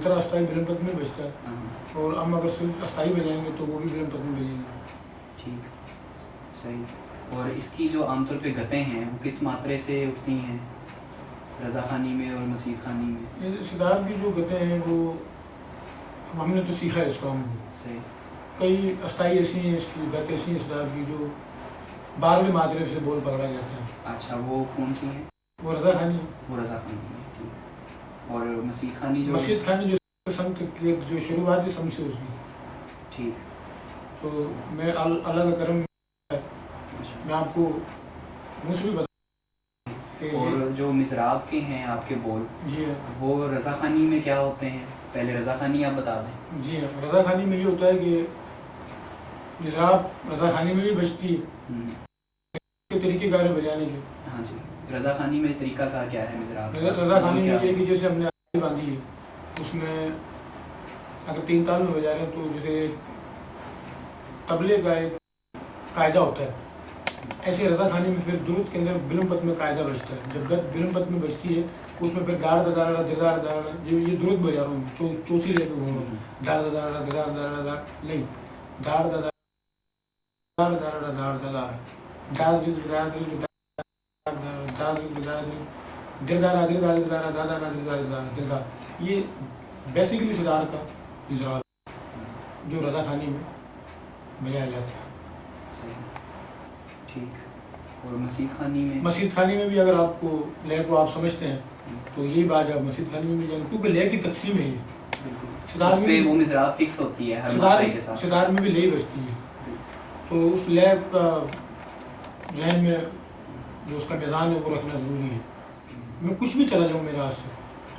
अंतरा अस्थाई बिलमपत में बजता है, और हम अगर सिर्फ अस्थाई बजाएंगे तो वो भी बिलमपत में बजेंगे। ठीक, सही। और इसकी जो आमतौर पे गतें हैं वो किस मात्रे से उठती हैं रज़ा खानी में और मसीद खानी में? सितार की जो गतें हैं वो हमने तो सीखा है इसको हमको। सही। कई अस्थाई ऐसी हैं, इसकी गत ऐसी हैं सितार की जो 12वें मात्रे से बोल पकड़ा जाता है। अच्छा, वो कौन सी है? वो रज़ा खानी है। वो रज़ा खानी है, ठीक। और मसीद खानी जो? मसीद खानी जो संत की जो शुरुआती सम से उसकी। ठीक। तो मैं अलग करम मैं आपको मुँह से भी बता। और जो मिसराब के हैं आपके बोल, जी हाँ, वो रज़ा खानी में क्या होते हैं? पहले रज़ा खानी आप बता दें। जी हाँ, रज़ा खानी में ये होता है कि मिसराब रज़ा खानी में भी बजती है के तरीके कार बजाने के। हाँ जी, रज़ा खानी में तरीका कार क्या है मिसराब? रज़ा खानी में ये कि जैसे हमने आली बांधी है, उसमें अगर 3 ताल में बजा रहे हैं तो जैसे तबले का एक कायदा होता है, ऐसे रज़ा खानी में फिर दुरुद के अंदर बिलमपत में कायदा बजता है। जब गत बिलमपत में बजती है उसमें फिर दार दार दिरदार दार, ये दुरुद बजा रहा हूँ, चौथी लेकर घूम रहा हूँ, दार दार दिरदार दार दार नहीं, दार दार दार दार दार दार दार दार। ये बेसिकली सितार का इजरा जो रज़ा खानी में बजाया जाता है। सही, ठीक। और मसीद खानी में? मसीद खानी में भी अगर आपको लय को आप समझते हैं तो यही बात आप मसीद खानी में भी जाएंगे, क्योंकि लय की तकसीम है ये। सितार में वो मिसराब फिक्स होती है हर मात्रा के साथ। सितार में भी लय बजती है, तो उस लय का जहन में जो उसका मिज़ान है वो रखना ज़रूरी है। मैं कुछ भी चला जाऊँ मेरे हाथ से,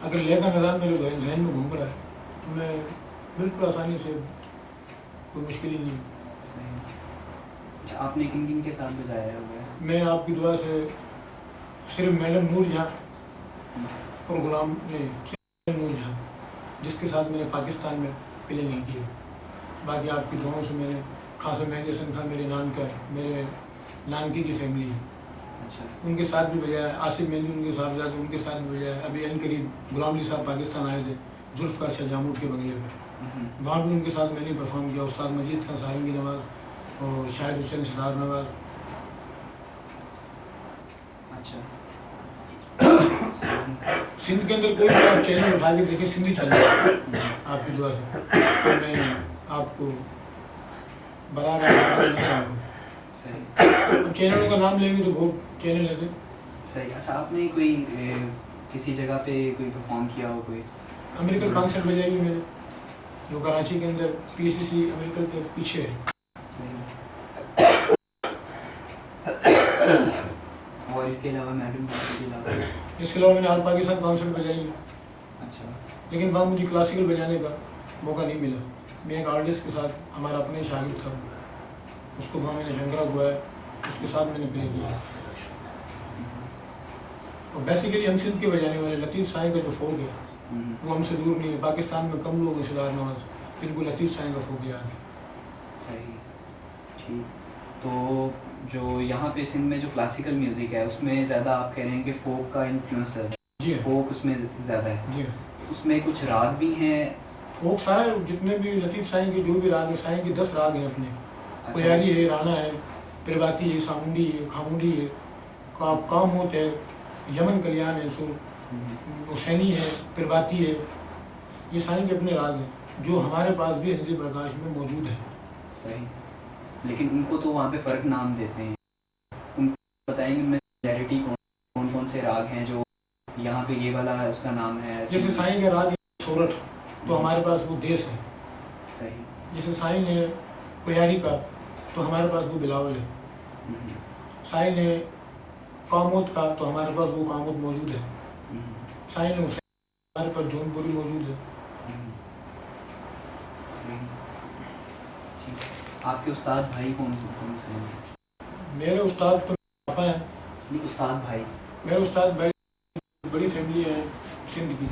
अगर लय का मिज़ान मेरे जहन में घूम रहा है तो मैं बिल्कुल आसानी से, कोई मुश्किल ही नहीं। अच्छा, आपने किन किन के साथ बजाया हुआ है? मैं आपकी दुआ से सिर्फ मैडम नूर जहाँ और गुलाम नहीं, सिर्फ नूर जहाँ जिसके साथ मैंने पाकिस्तान में प्ले नहीं किया। बाकी आपकी दुआओं से मैंने खासा मेहदी हसन खान मेरे नानकी की फैमिली है, अच्छा, उनके साथ भी बजाया। आसिफ मेहंदी उनके साथ जाते उनके साथ भी बजाया। अभी अन करीब गुलाम अली साहब पाकिस्तान आए थे जुल्फ़कार शाह जामुन के बंगले में, वहाँ भी उनके साथ मैंने परफॉर्म किया। उस्ताद मजीद खान सारंगी नवाज़ और शाहिद हुसैन सितार नवाज़। अच्छा। सिंध के अंदर कोई भी आप चैनल उठा के देखिए, सिंधी चैनल आपकी दुआ से तो मैं आपको बना रहा हूँ। अब चैनलों का नाम लेंगे तो बहुत चैनल है। सही। अच्छा, आपने कोई किसी जगह पे कोई परफॉर्म किया हो? कोई अमेरिकन कॉन्सर्ट बजाई मैंने, जो कराची के अंदर PCC अमेरिकन के पीछे है। और इसके अलावा मैडम के अलावा? इसके अलावा मैंने ऑल पाकिस्तान कॉन्सर्ट बजाई है। अच्छा। लेकिन वहाँ मुझे क्लासिकल बजाने का मौका नहीं मिला। मैं एक आर्टिस्ट के साथ, हमारा अपना ही शागिर्द था, उसको वहाँ मैंने शंकरा गुआया, उसके साथ मैंने प्ले किया। और बेसिकली हम सिंध के बजाने वाले लतीफ़ साईं का जो फोक है वो हमसे दूर नहीं है। पाकिस्तान में कम लोग हैं सितार नवाज़ जिनको लतीफ़ साईं का फोक याद है। सही, ठीक। तो जो यहाँ पे सिंध में जो क्लासिकल म्यूज़िक है उसमें ज़्यादा आप कह रहे हैं कि फोक का इन्फ्लुएंस है? जी, फोक उसमें ज़्यादा है। जी, उसमें कुछ राग भी हैं? फोक सारा जितने भी लतीफ़ साईं के जो भी राग है, साईं के 10 राग हैं अपने। कोयारी है, राना है, प्रभाती है, सामुंडी है, खामुंडी है, कामोत है, यमन कल्याण है, हुसैनी है, प्रभाती है। ये साईं के अपने राग हैं जो हमारे पास भी हिंदी प्रकाश में मौजूद है। सही। लेकिन उनको तो वहाँ पे फ़र्क नाम देते हैं। उनको बताएंगे उनमें सिमिलैरिटी कौन कौन से राग हैं जो यहाँ पे ये वाला है उसका नाम है? जैसे साईं का राग सोरठ तो हमारे पास वो देश है। सही। जैसे साईं ने कोयारी का तो हमारे पास वो बिलावल है। साईं ने कामोत का तो हमारे पास वो कामोत मौजूद है। साईं ने हमारे पास जौनपुरी मौजूद है। सही। ठीक। आपके उस्ताद भाई कौन से हैं? मेरे उस्ताद तो पापा हैं। नहीं, उस्ताद भाई? मेरे उस्ताद भाई बड़ी फैमिली है सिंध की।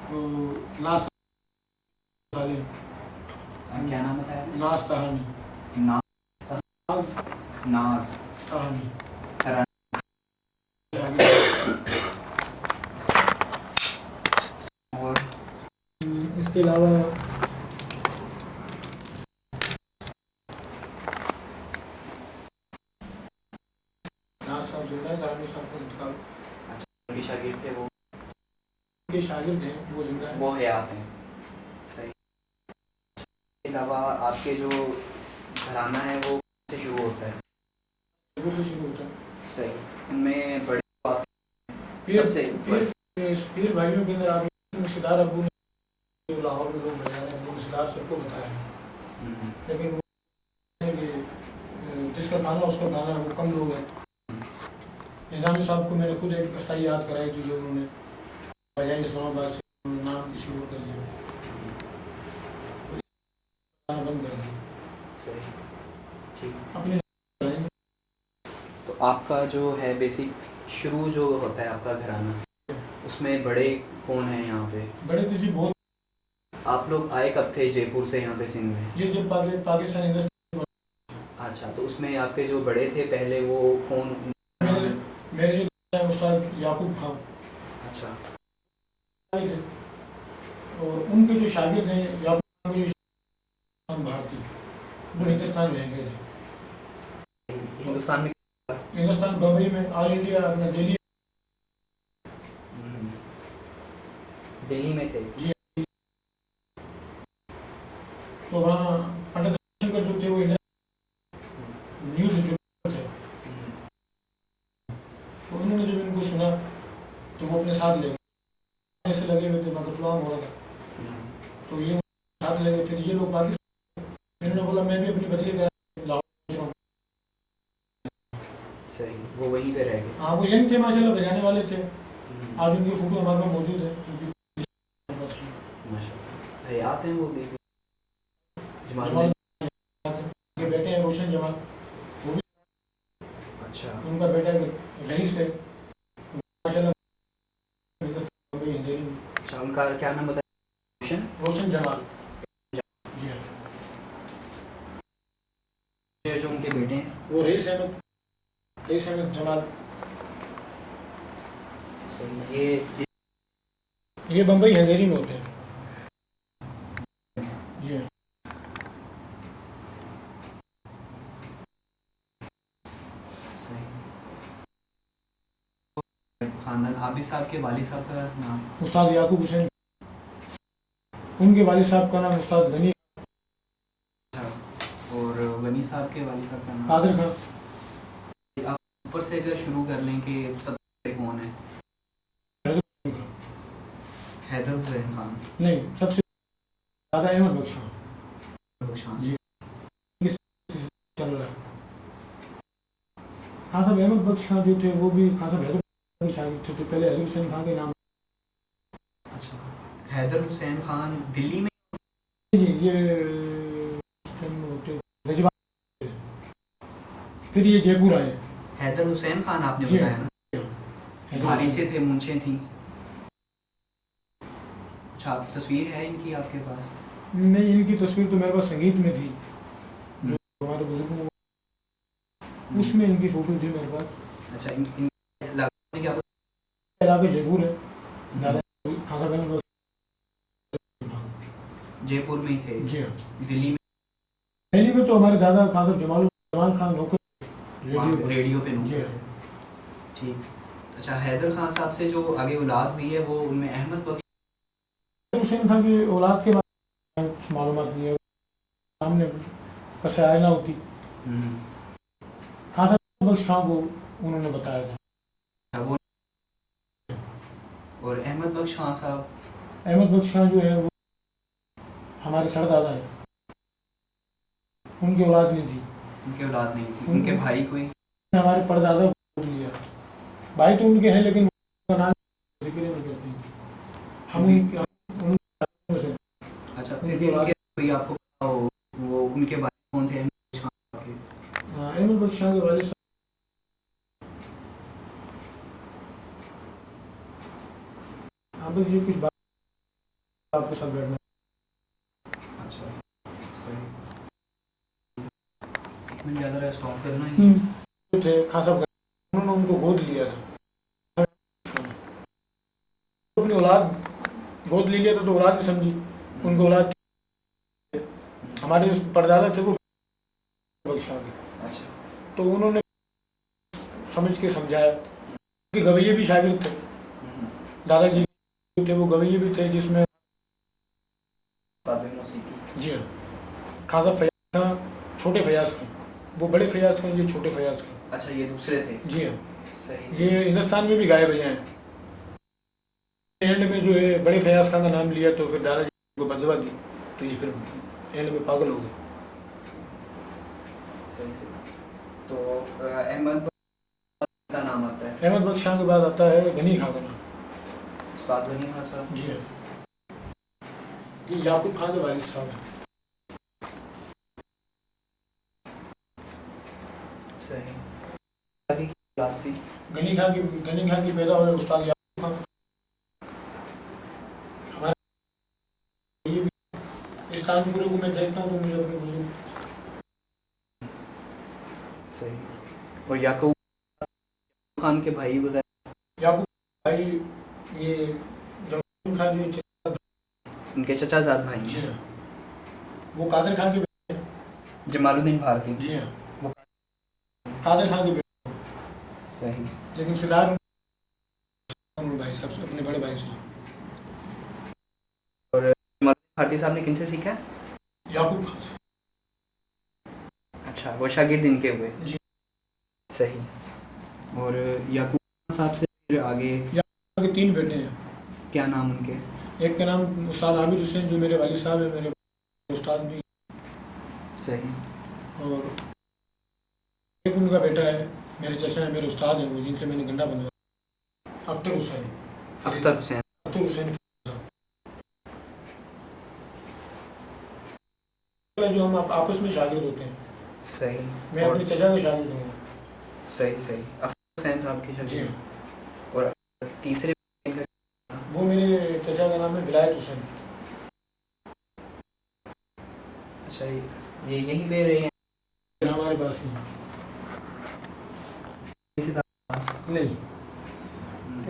तो नाज क्या नाम बताया? नाज तहानी। नाज तहानी। और इसके अलावा नाज साहब जिंदा है, जानी साहब को इंतकाल। अच्छा, उनके शागिर्द थे वो? उनके शागिर्द हैं, वो जिंदा है, वो हयात हैं। सही। इसके अलावा आपके जो घराना है वो से शुरू होता है? जयपुर से शुरू होता है। सही। उनमें बड़े सबसे पीर भाइयों के अंदर आप रिश्तेदार अबू ने लाहौर में लोग रह रहे हैं, वो रिश्तेदार सबको बताया है, लेकिन वो जिसका खाना उसका खाना वो कम लोग हैं। निज़ामी साहब को मैंने खुद एक अस्थाई याद कराई थी, जो उन्होंने बजाय इस्लामाबाद से नाम की शुरू कर दिया, खाना बंद कर दिया। सही, ठीक। अपने तो आपका जो है बेसिक शुरू जो होता है आपका घराना, उसमें बड़े कौन हैं यहाँ पे? बड़े तो जी बहुत। आप लोग आए कब थे जयपुर से यहाँ पे सिंध में? ये जब पाकिस्तान इंडस्ट्री। अच्छा, तो उसमें आपके जो बड़े थे पहले वो कौन? मेरे जो उस्ताद याकूब खान। अच्छा। और उनके जो शागिर्द हैं याकूब खान के जो भारतीय, वो हिंदुस्तान में गए थे। हिंदुस्तान बम्बई में, ऑल इंडिया अपना दिल्ली में थे जी। तो वहाँ पंडित शंकर जो थे वो न्यूज़ जो थे, तो उन्होंने जब इनको सुना तो वो अपने साथ ले गए, ऐसे लगे हुए थे, मकतलाम हो रहा था, तो ये साथ ले गए। फिर ये लोग पाकिस्तान, इन्होंने बोला मैं भी अपनी बदली कर लाहौर पहुँच रहा हूँ। सही, वो वहीं पे रह गए। हाँ, वो यंग थे माशाल्लाह, बजाने वाले थे। आज उनकी फोटो हमारे पास मौजूद है, हयात हैं वो भी। जमाल के बेटे हैं रोशन जमाल, वो भी। अच्छा। उनका बेटा रईस है माशाल्लाह। अच्छा, उनका क्या नाम बताया? रोशन जमाल जी हाँ। जो उनके बेटे हैं वो रईस अहमद जमाल। सही। ये बम्बई अंधेरी में होते हैं जी हाँ। खानदान आबिद साहब के वालिद साहब का नाम? उस्ताद याकूब हुसैन। उनके वालिद साहब का नाम उस्ताद गनी। और गनी साहब के वालिद साहब का नाम? कादिर खान। आप ऊपर से अगर शुरू कर लें कि सबसे कौन है? हैदर हुसैन खान। नहीं, सबसे ज़्यादा अहमद बख्श जी चल रहा है। खान साहब अहमद बख्श खान जो थे वो भी खान साहब हैदर के शागिर्द थे, तो पहले हैदर हुसैन खान के नाम। अच्छा, हैदर हुसैन खान दिल्ली में जी, ये फिर ये जयपुर आए। हैदर हुसैन खान आपने बताया ना, भारी से थे, मूंछें थी। अच्छा, आप तस्वीर है इनकी आपके पास? नहीं, इनकी तस्वीर तो मेरे पास संगीत में थी, हमारे बुजुर्गों, उसमें इनकी फोटो थी मेरे पास। अच्छा, इन क्या इलाके जयपुर है, जयपुर में ही थे जी हाँ। दिल्ली में तो हमारे दादा खान जमाल खान नौकर रेडियो पे जी। ठीक। अच्छा, हैदर खान साहब से जो आगे औलाद हुई है वो उनमें अहमद बख्श हुसैन खान की औलाद के बारे में कुछ मालूमात नहीं है, सामने कैसे आय ना होती। खान बख्श खान को उन्होंने बताया था वो। और अहमद बख्श खान साहब? अहमद बख्श खान जो है वो हमारे सरदादा है, उनकी औलाद नहीं थी। उनके भाई कोई? हमारे परदादा को लिया, भाई तो उनके हैं लेकिन नाम जिक्र नहीं करते हम। अच्छा, फिर भी उनके कोई आपको पता हो वो उनके भाई कौन थे? अहमद बख्श खान के वालिद साहब जी कुछ बात आपके साथ बैठना। अच्छा, सही। एक मिनट ज़्यादा स्टॉप करना ही थे खान साहब, उन्होंने उनको गोद लिया था, अपनी औलाद गोद ले लिया था तो औलाद ही समझी। उनको औलाद हमारे जो परदादा थे वो बख्शा के। अच्छा। तो उन्होंने समझ के समझाया कि गवैये भी शागिर्द थे, दादाजी थे वो गवैये भी थे, जिसमें जी हाँ खाजा फयाज खां, छोटे फयाज खां, वो बड़े फयाज खां, ये छोटे फयाज खां। अच्छा, ये दूसरे थे। जी हाँ। सही। ये हिंदुस्तान में भी गाए भैया हैं। एंड में जो है बड़े फयाज खान का नाम लिया तो फिर दादाजी को बदवा दी, तो ये फिर एंड में पागल हो गए। सही सही। तो अहमद का नाम आता है। अहमद बख्श खां के बाद आता है गनी खां का नाम। उस्ताद गनी खां साहब। जी हाँ, ये याकूब खान के वालिद साहब हैं। सही। गनी खां की पैदा हुए उस्ताद याकूब खान। हमारे ये भी इस तानपुरे को मैं देखता हूँ तो मुझे अपने बुजुर्ग। सही। और याकूब खान के भाई वगैरह? याकूब भाई ये जमालुद्दीन खान जी उनके चचाजाद भाई। जी हाँ, वो कादर खान के बेटे। जमालुद्दीन भारती। जी हाँ, वो कादर खान के बेटे। सही। लेकिन सिद्धार्थ भाई सबसे अपने बड़े भाई से। और जमालुद्दीन भारती साहब ने किनसे सीखा? याकूब खान से। अच्छा, वो शागिर्द इनके हुए। जी। सही। और याकूब खान साहब से फिर आगे याकूब के 3 बेटे हैं। क्या नाम उनके? एक का नाम उस्ताद आबिद हुसैन, जो मेरे वालिद साहब है, मेरे उस्ताद भी। सही। और एक उनका बेटा है, मेरे चचा है, मेरे उस्ताद हैं वो, जिनसे मैंने गंडा बनवाया, अख्तर हुसैन। अख्तर हुसैन। अख्तर हुसैन जो हम आपस में शागिर्द होते हैं। सही। मैं अपने चचा का शागिर्द हूँ। सही सही। अख्तर हुसैन साहब के शागिर्द। जी। और तीसरे? वो मेरे चचा का नाम है विलायत हुसैन। अच्छा, ये यहीं पे रहे हैं? हमारे पास नहीं,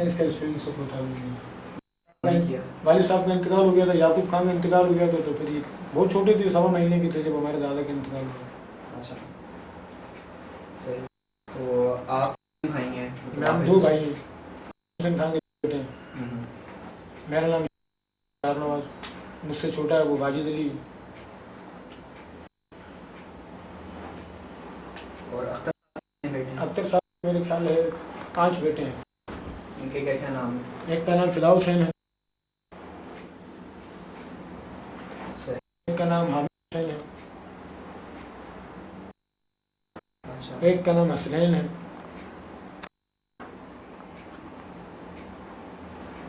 इसका इस फील्ड से कोई ताल्लुक नहीं। वालिद साहब का इंतकाल हो गया था, याकूब खान का इंतकाल हो गया था, तो फिर ये बहुत छोटे थे, 1.25 महीने के थे जब हमारे दादा का इंतकाल हुआ। अच्छा। सही। तो आप भाई हैं? हम 2 भाई हैं। हुसैन खान के बेटे हैं। मेरा नाम नवाज, मुझसे छोटा है वो वाजिद अली। और अख्तर साहब मेरे ख्याल है 5 बेटे हैं। उनके क्या क्या नाम है? एक का नाम फिदा हुसैन है, एक का नाम हामिद हुसैन है, अच्छा। एक का नाम हसनैन है,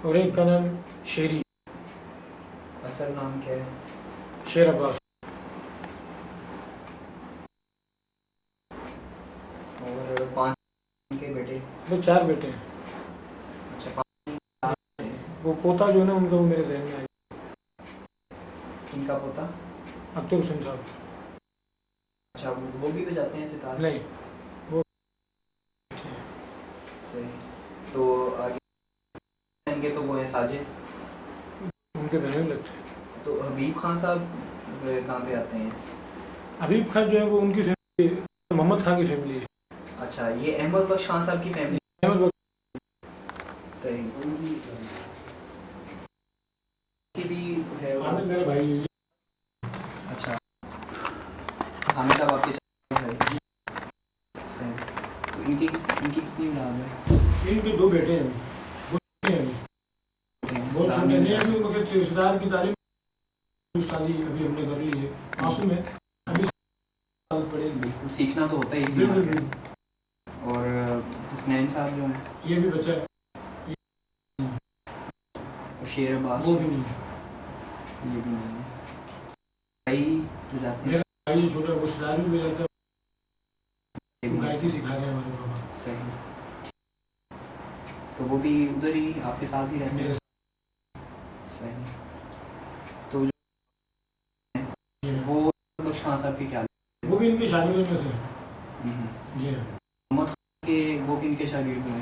और एक का नाम शेरी। असल नाम क्या है? शेर अब्बास। और 5 उनके बेटे? वो 4 बेटे हैं। अच्छा, 5। वो पोता जो है ना उनका, वो मेरे जहन में आया। इनका पोता? अख्तर हुसैन साहब। अच्छा, वो भी बजाते हैं सितार? नहीं, वो सही। तो आगे इनके तो वो हैं साजिद, उनके बहन लगते हैं। तो हबीब खान साहब कहाँ पे आते हैं? हबीब खान जो है वो उनकी फैमिली मोहम्मद खान की फैमिली है। अच्छा, ये अहमद बख्श खान साहब की फैमिली। अहमद बख्श सही। की भी है वो? हामिद मेरा भाई है। अच्छा, हामिद साहब आपके भाई? सही। तो इनकी कितनी औलाद है? इनके 2 बेटे हैं, बहुत छोटे नहीं अभी, उनके रिश्तेदार की तारीफ शादी अभी हमने कर ली है। मासूम है, अभी पड़ेगी। सीखना तो होता है इसी बिल्कुल। और हसनैन साहब जो हैं, ये भी बच्चा है, और शेर अब्बास? वो भी नहीं है। ये भी नहीं है। भाई बजाते हैं? मेरा भाई छोटा, वो सितार भी बजाता है, गायकी सिखा रहे हैं हमारे बाबा। सही। तो वो भी उधर ही आपके साथ ही रहते हैं? सही। तो वो बख्श खान साहब की क्या? वो भी इनके शागिर्दों में से है। जी हाँ। मोहम्मद खान के वो किनके शागिर्द हुए?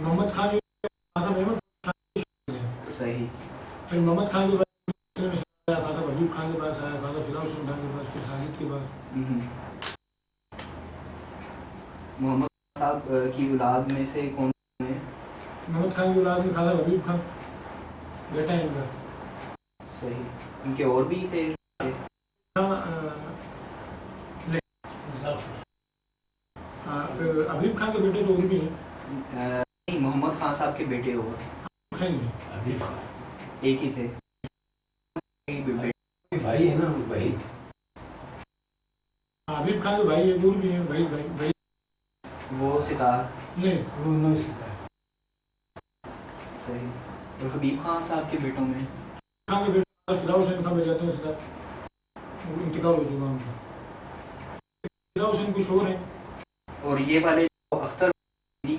मोहम्मद खान जो अहमद खान के शागिर्द हैं। सही। फिर मोहम्मद खान के बाद उसके पास। मोहम्मद साहब की औलाद में से कौन है? मोहम्मद खान की औलाद में खाला हबीब खान बेटा है इनका। सही। इनके और भी थे? फिर हबीब खान के बेटे तो और भी हैं। नहीं, मोहम्मद खान साहब के बेटे और हबीब खान एक ही थे। भाई है ना भाई। हबीब खान के भाई एक और भी हैं। भाई भाई भाई वो सितार नहीं, वो नहीं सितार। सही। और हबीब खान साहब के बेटों में खान के बेटे फिदा हुसैन खान जाते हैं। सितार इंतकाल हो चुका उनका। फिदा हुसैन कुछ और है। और ये वाले जो अख्तर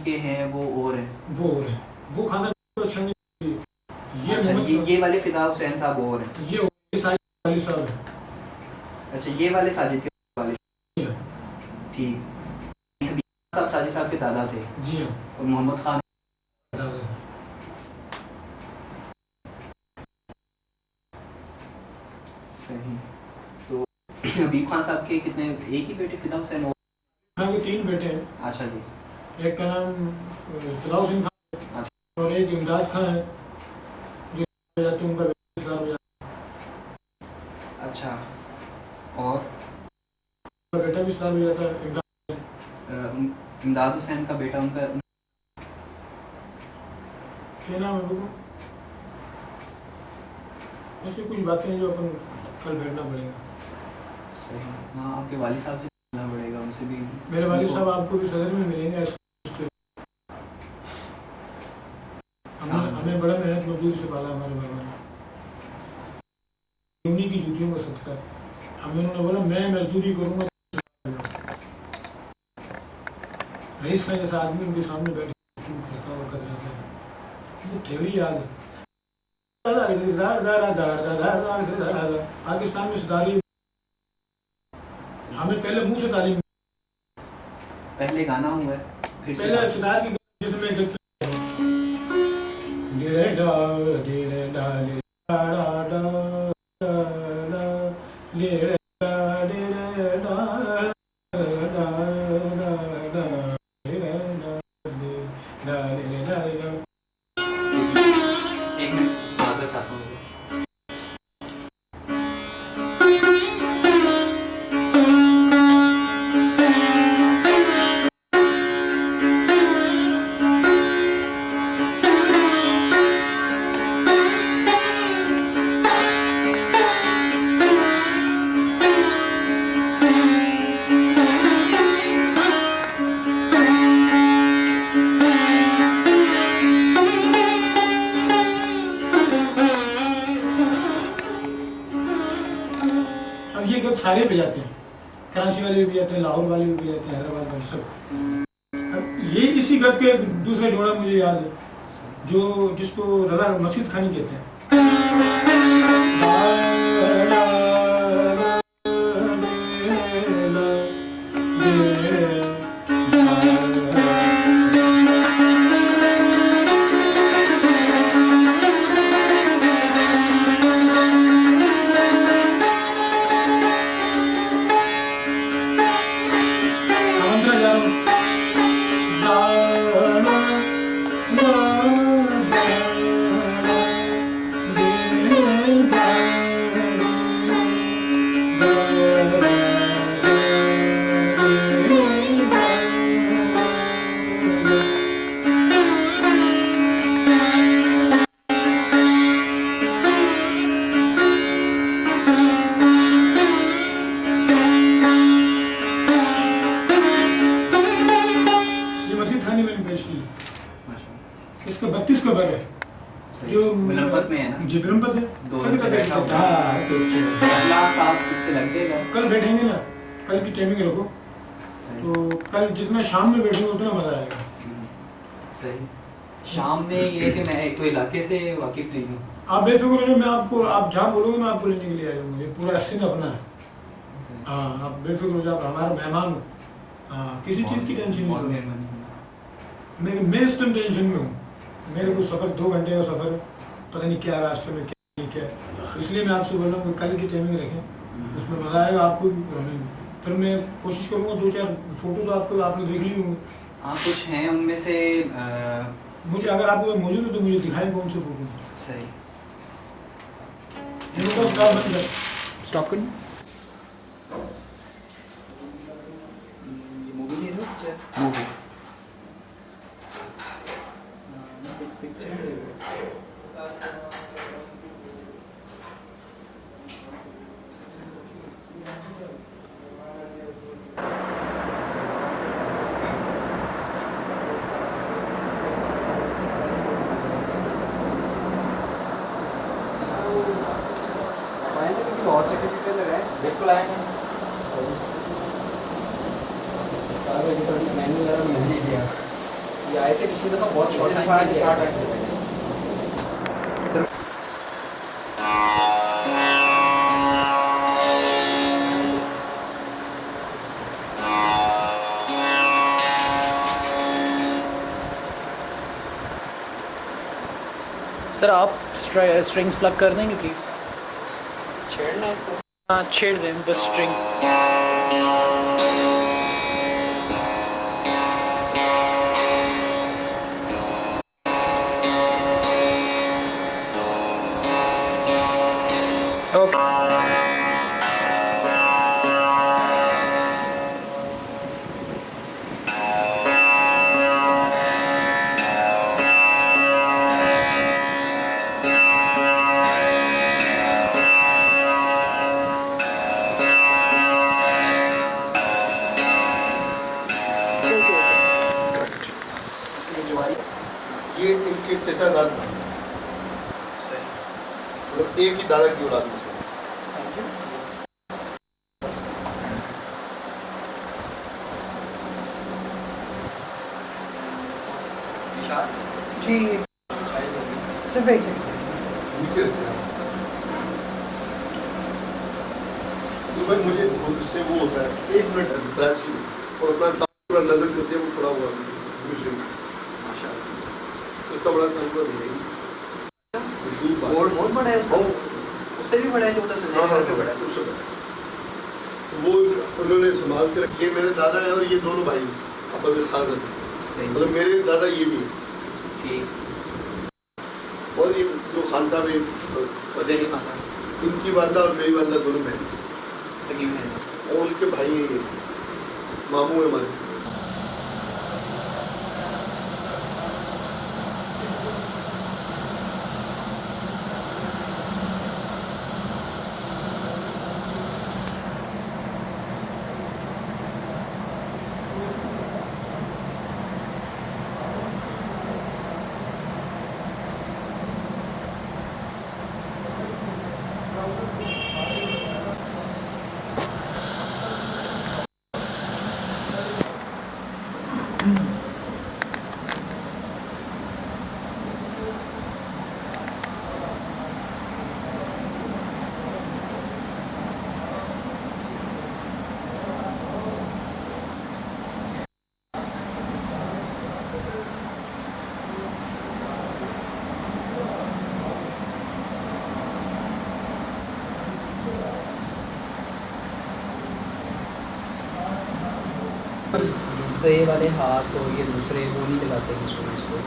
के हैं वो और हैं। वो और है, वो खाना अच्छा नहीं। ये अच्छा, मोहम्मद ये वाले फिदा हुसैन साहब और हैं। ये साजिद अली साहब है। अच्छा, ये वाले साजिद के वाले। जी हाँ। ठीक। हबीब साहब साजिद साहब के दादा थे। जी हाँ। और मोहम्मद खान सही। तो हबीब खान साहब के कितने, एक ही बेटे फिदा हुसैन? खान के 3 बेटे हैं। अच्छा जी। एक का नाम फिदा हुसैन खान है। अच्छा। और एक इमदाद खान है जो जाते हैं, उनका बेटा हो जाता है। अच्छा। और उनका बेटा भी साल हो जाता है। इमदाद हुसैन का बेटा उनका क्या नाम है उनको? ऐसी कुछ बातें हैं जो अपन कल बैठना पड़ेगा। सही। हाँ, आपके वालिद साहब से मिलना पड़ेगा, उनसे भी। मेरे वालिद साहब आपको भी सदर में मिलेंगे। हमें बड़ा मेहनत मजदूरी से पाला हमारे बाबा ने। उन्हीं की जूतियों का सदका है। हमें उन्होंने बोला मैं मजदूरी करूंगा। रईस खान जैसा आदमी उनके सामने बैठे कर रहा था। वो थ्योरी याद है। पाकिस्तान में तालीम हमें पहले मुंह से तालीम। पहले गाना हुआ है, फिर से पहले सितार की जिसमें एक मिनट माजरा चाहता हूँ। अब ये गीत सारे बजाते हैं। कराची वाले भी बजाते हैं, लाहौर वाले भी बजाते हैं, हैदराबाद वाले सब। अब ये इसी गीत के दूसरा जोड़ा मुझे याद है जो जिसको रजा मस्जिद खानी कहते हैं। इसका 32 कबर है जो विलंबत में है ना। जी विलंबत है। दो साहब इस पे लग जाएगा। कल बैठेंगे ना, कल की टाइमिंग रखो तो कल जितना शाम में बैठेंगे उतना मजा आएगा। सही। शाम में ये कि मैं एक तो इलाके से वाकिफ नहीं हूँ। आप बेफिक्र हो जाओ, मैं आपको आप जहाँ बोलोगे मैं आपको लेने के लिए आ जाऊँगा। मुझे पूरा सिंध अपना है। हाँ आप बेफिक्र हो जाओ, हमारा मेहमान हो। हाँ किसी चीज़ की टेंशन नहीं है। मैं इस टाइम टेंशन में हूँ। मेरे को सफ़र 2 घंटे का सफ़र, पता नहीं क्या रास्ते में क्या नहीं क्या, इसलिए मैं आपसे बोल रहा हूँ कि कल की टाइमिंग रखें। उसमें मज़ा आएगा आपको भी और हमें भी। फिर मैं कोशिश करूँगा 2-4 फोटो तो आपको आपने देख ली होंगी। हाँ कुछ हैं उनमें से मुझे अगर आपको मौजूद है तो मुझे दिखाएं कौन से फोटो। सही स्टॉप करना। ये मूवी ले लो मूवी बिल्कुल आएगा ये आए थे पिछली दफ़ा बहुत शॉर्ट सर आप स्ट्रिंग्स प्लग कर देंगे प्लीज़। छेड़ना है इसको। हाँ छेड़ दें बस स्ट्रिंग। ओके ये इनके चचाजाद भाई मतलब एक ही दादा की औलाद में से। जी सिर्फ एक सेकंड। नीचे रखते हैं तो भाई मुझे उससे वो होता है 1 मिनट अंतराल चाहिए और अपना पूरा नजर करते हैं वो पड़ा हुआ है तो बड़ा काम कर रही है बोर्ड बहुत बड़ा है उसका उससे भी बड़ा है जो उधर से लेकर के बड़ा है उससे बड़ा वो उन्होंने संभाल के रखी है। मेरे दादा है और ये दोनों भाई आपस में खान करते मतलब मेरे दादा ये भी है ठीक और ये जो खान साहब है इनकी वालदा और मेरी वालदा दोनों बहन सगी में और उनके भाई हैं ये मामू है हमारे। तो ये वाले हाथ और ये दूसरे वो नहीं लगाते इंस्ट्रूमेंट्स को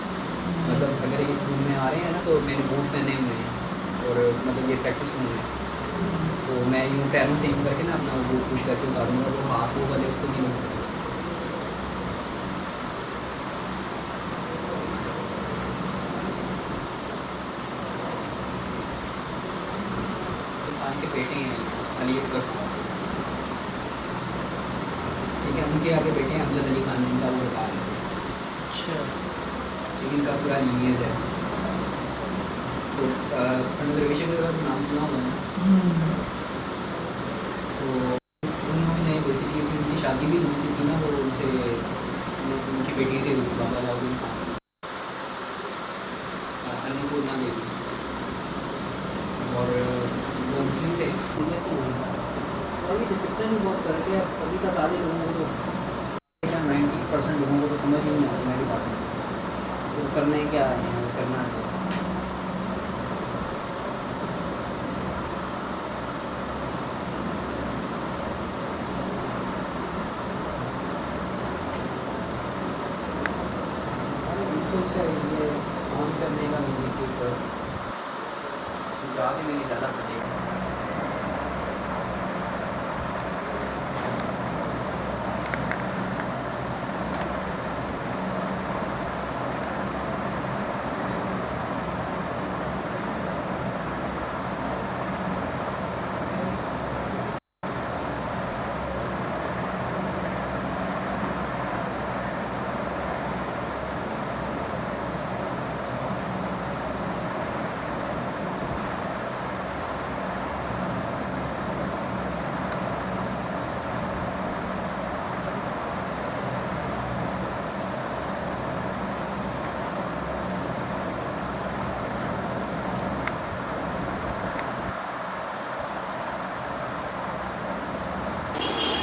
मतलब अगर इस रूम में आ रहे हैं ना तो मैंने बूट पहने हुए हैं और मतलब ये प्रैक्टिस रूम है तो मैं यूँ पैरों से यूँ करके ना अपना बूट पुश करके उतारूँगा वो हाथ वो वाले उसको नहीं लगते खान के बेटे हैं अली अकबर ठीक है उनके आगे बेटे हैं अमजद अली खान इनका वो बता रहे हैं अच्छा लेकिन इनका पूरा लीनियज है तो पंडित रविशंकर का नाम सुना होगा तो उन्होंने बेसिकली उनकी शादी भी उनसे की ना वो उनसे उनकी बेटी से बाबा लाउद्दीन खान अन्नपूर्णा देवी और वो मुस्लिम थे उनमें से अभी डिसिप्लिन बहुत करके अभी तक आधे लोगों को तो 90% लोगों को तो समझ ही नहीं आता मेरी बात वो करना है क्या है वो करना है जवाब ही मेरी ज़्यादा फटेगा।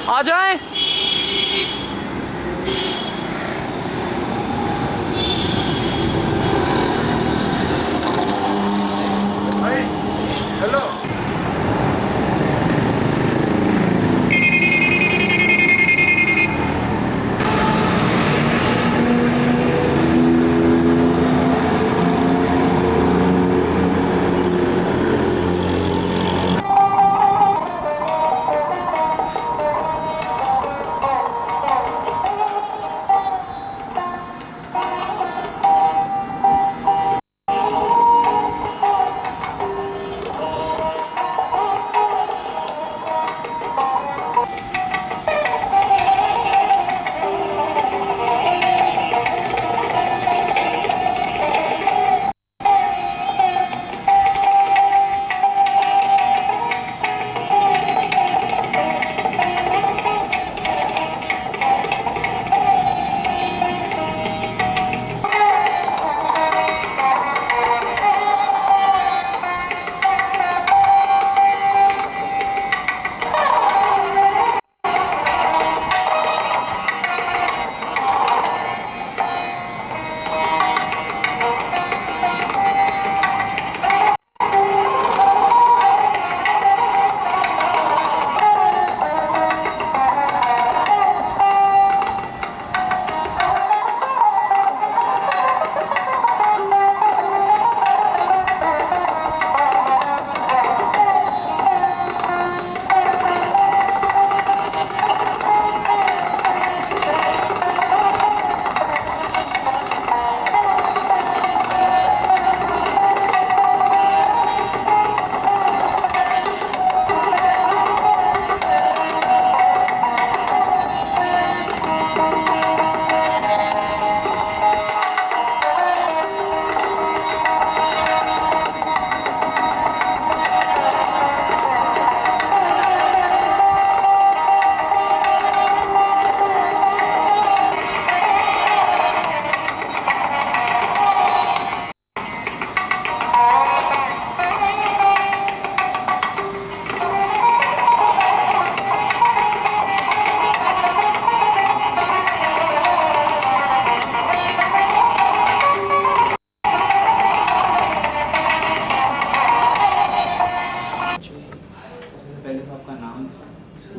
आ जाएं। हेलो।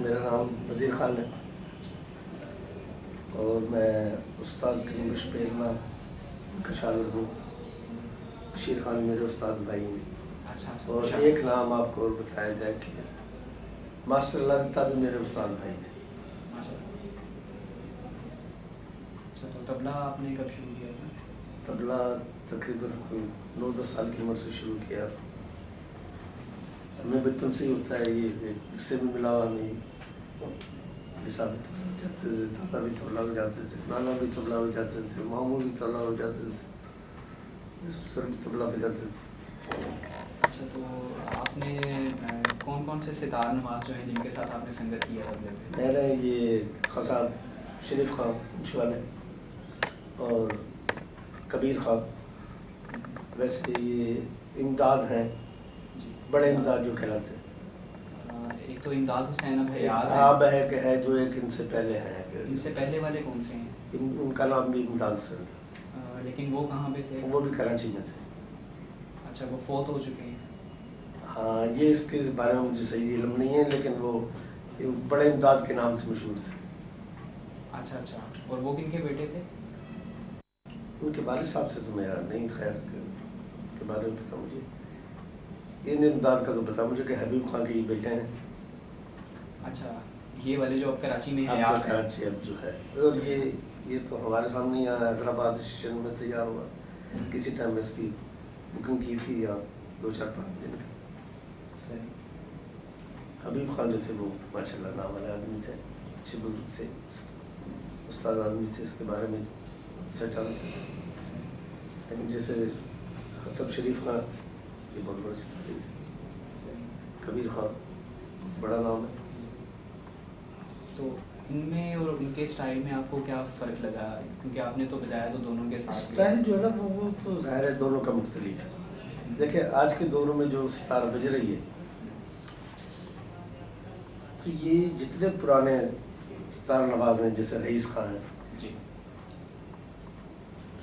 मेरा नाम वज़ीर ख़ान है और मैं उस्ताद करीम बशपेरमा का शागिर्द हूँ। बशीर ख़ान मेरे उस्ताद भाई हैं। और एक नाम आपको और बताया जाए कि मास्टर अल्लाह भी मेरे उस्ताद भाई थे। तो तबला आपने कब शुरू किया था? तबला तकरीबन कोई 9-10 साल की उम्र से शुरू किया। हमें बचपन से ही होता है ये, इससे भी मिला हुआ नहीं। साहब भी तबला हो जाते थे, दादा भी तबला हो जाते थे, नाना भी तबला हो जाते थे, मामू भी तबला हो जाते थे, सर भी तबला हो जाते थे। अच्छा, तो आपने कौन कौन से सितार नवाज जो हैं जिनके साथ आपने संगत किया तबले पे? मैंने ये खसाब शरीफ खां पूछ वाले और कबीर खां, वैसे ये इमदाद हैं, बड़े इमदाद जो कहलाते हैं। एक तो इमदाद हुसैन अब है जो एक इनसे पहले है। इनसे पहले वाले कौन से हैं? उनका नाम भी इमदाद हुसैन था। लेकिन वो कहाँ पे थे? वो भी कराची में थे। अच्छा, वो फौत हो चुके हैं? हाँ, ये इसके इस बारे में मुझे सही इल्म नहीं है, लेकिन वो बड़े इमदाद के नाम से मशहूर थे। अच्छा अच्छा, और वो किनके बेटे थे? उनके वालिद साहब से तो मेरा नहीं खैर के बारे में पता मुझे। इन इमदाद का तो पता मुझे कि हबीब खान के ही बेटे हैं। अच्छा, ये वाले जो अब कराची में अब है तो कराची अब जो है, और ये तो हमारे सामने यहाँ हैदराबाद स्टेशन में तैयार हुआ। किसी टाइम इसकी बुकिंग की थी यहाँ 2-4-5 दिन की। सही। हबीब खान जो थे वो माशाल्लाह नाम वाले आदमी थे, अच्छे बुजुर्ग थे, उस्ताद आदमी थे, इसके बारे में अच्छा जानते थे। लेकिन जैसे खतब शरीफ खान, ये बहुत बड़े सितारे थे। कबीर खान बहुत बड़ा नाम है। तो इनमें और उनके स्टाइल में आपको क्या फ़र्क लगा? क्योंकि आपने तो बजाया तो दोनों के साथ। स्टाइल जो है ना वो तो ज़ाहिर है दोनों का मुख्तलिफ है। देखिए आज के दौर में जो सितार बज रही है, तो ये जितने पुराने सितार नवाज हैं, जैसे रईस खान हैं,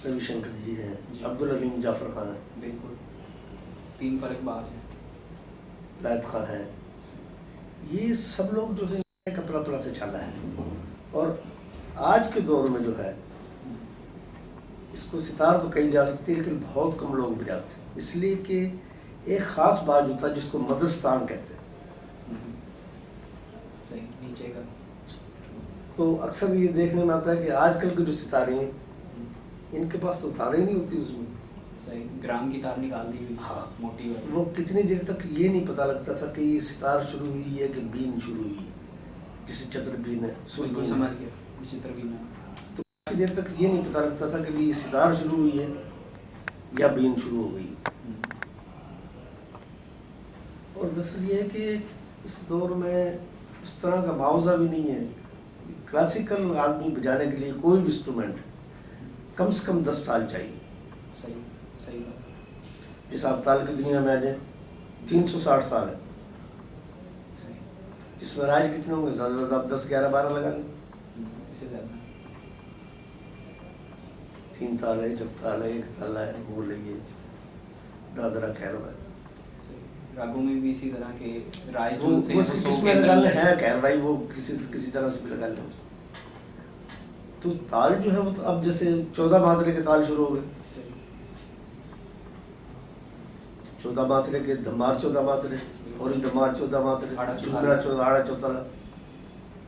रविशंकर जी हैं, अब्दुल अलीम जाफर खान हैं, बिल्कुल 3 फ़र्कबाज हैं, लायत खान हैं, ये सब लोग जो है एक अपना अपना से चला है। और आज के दौर में जो है इसको सितार तो कही जा सकती है, लेकिन बहुत कम लोग बजाते हैं, इसलिए कि एक ख़ास बाज होता है जिसको मदरस्तान कहते हैं। सही, नीचे का। तो अक्सर ये देखने में आता है कि आजकल के जो सितारे हैं इनके पास तो तारे नहीं होती उसमें। सही, ग्राम की तार निकाल दी हुई। हाँ, मोटी वाली। वो कितनी देर तक ये नहीं पता लगता था कि ये सितार शुरू हुई है कि बीन शुरू हुई है, जैसे चतर बीन है, सुर बीन समझ है। गया, विचित्र बीन है। तो काफ़ी देर तक ये नहीं पता लगता था कि ये सितार शुरू हुई है या बीन शुरू हो गई। और दरअसल ये है कि इस दौर में उस तरह का मुआवजा भी नहीं है। क्लासिकल आदमी बजाने के लिए कोई भी इंस्ट्रूमेंट कम से कम 10 साल चाहिए। सही, सही बात। जिस आप ताल की दुनिया में आ जाए 360 साल है, सही। जिसमें राज कितने होंगे? ज़्यादा से ज़्यादा आप 10, 11, 12 लगा लें। इससे ज़्यादा 3 ताल है, जब ताल है, 1 ताल है, वो लइए, दादरा कैरवा है। रागों में भी इसी तरह के राय वो किसमें लगा लें है कैरवाई, वो किसी तरह से भी लगा लें। तो ताल जो है वो तो अब जैसे 14 मात्रे के ताल शुरू हो गए। 14 मात्रे के धमार 14 मात्रे, और धमार 14 मात्रे, झुमरा 14, आड़ा 14,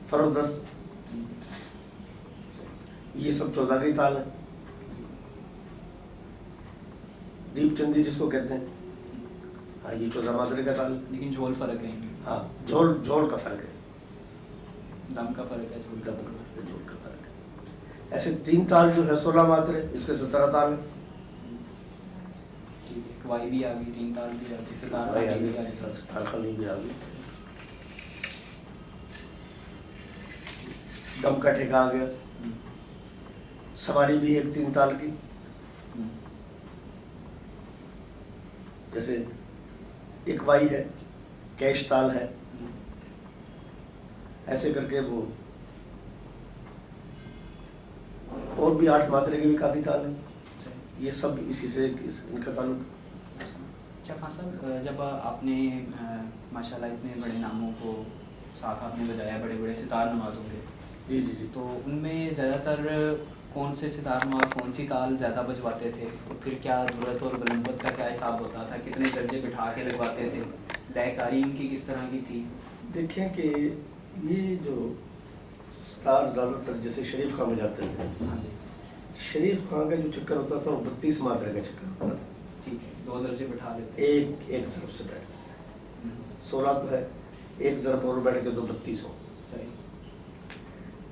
फरोदस, ये सब 14 के ही ताल है। दीपचंदी जिसको कहते हैं, हाँ ये 14 मात्रे का ताल। लेकिन झोल फर्क है। हाँ, झोल का फर्क है, दम का फर्क है, झोल झोल का फर्क है। ऐसे 3 ताल जो है 16 मात्रे, इसके 17 ताल है। ठीक है, कवाई भी आ गई, 3 ताल भी आ गई, सितार खानी भी आ गई, दम का ठेका आ गया, सवारी भी एक 3 ताल की, जैसे एक वाई है, कैश ताल है, ऐसे करके वो और भी 8 मात्रे के भी काफ़ी ताल हैं। ये सब इसी से इनका ताल्लुक। अच्छा खान साहब, जब आपने माशाल्लाह इतने बड़े नामों को साथ आपने बजाया, बड़े बड़े सितार नवाजों के, जी जी जी, तो उनमें ज़्यादातर कौन से सितार नवाज कौन सी ताल ज़्यादा बजवाते थे, और फिर क्या ज़रूरत और बुलंदत का क्या हिसाब होता था, कितने दर्जे बिठा के लगवाते थे, लयकारी इनकी किस तरह की थी? देखें कि ये जो सितार ज़्यादातर जैसे शरीफ खान बजाते थे, हाँ जी, शरीफ खान का जो चक्कर होता था वो 32 मात्रे का चक्कर होता था। ठीक है, 2 दर्जे बिठा लेते। एक ज़रब से बैठते थे, 16 तो है, एक ज़रब और बैठ के तो 32 हो। सही।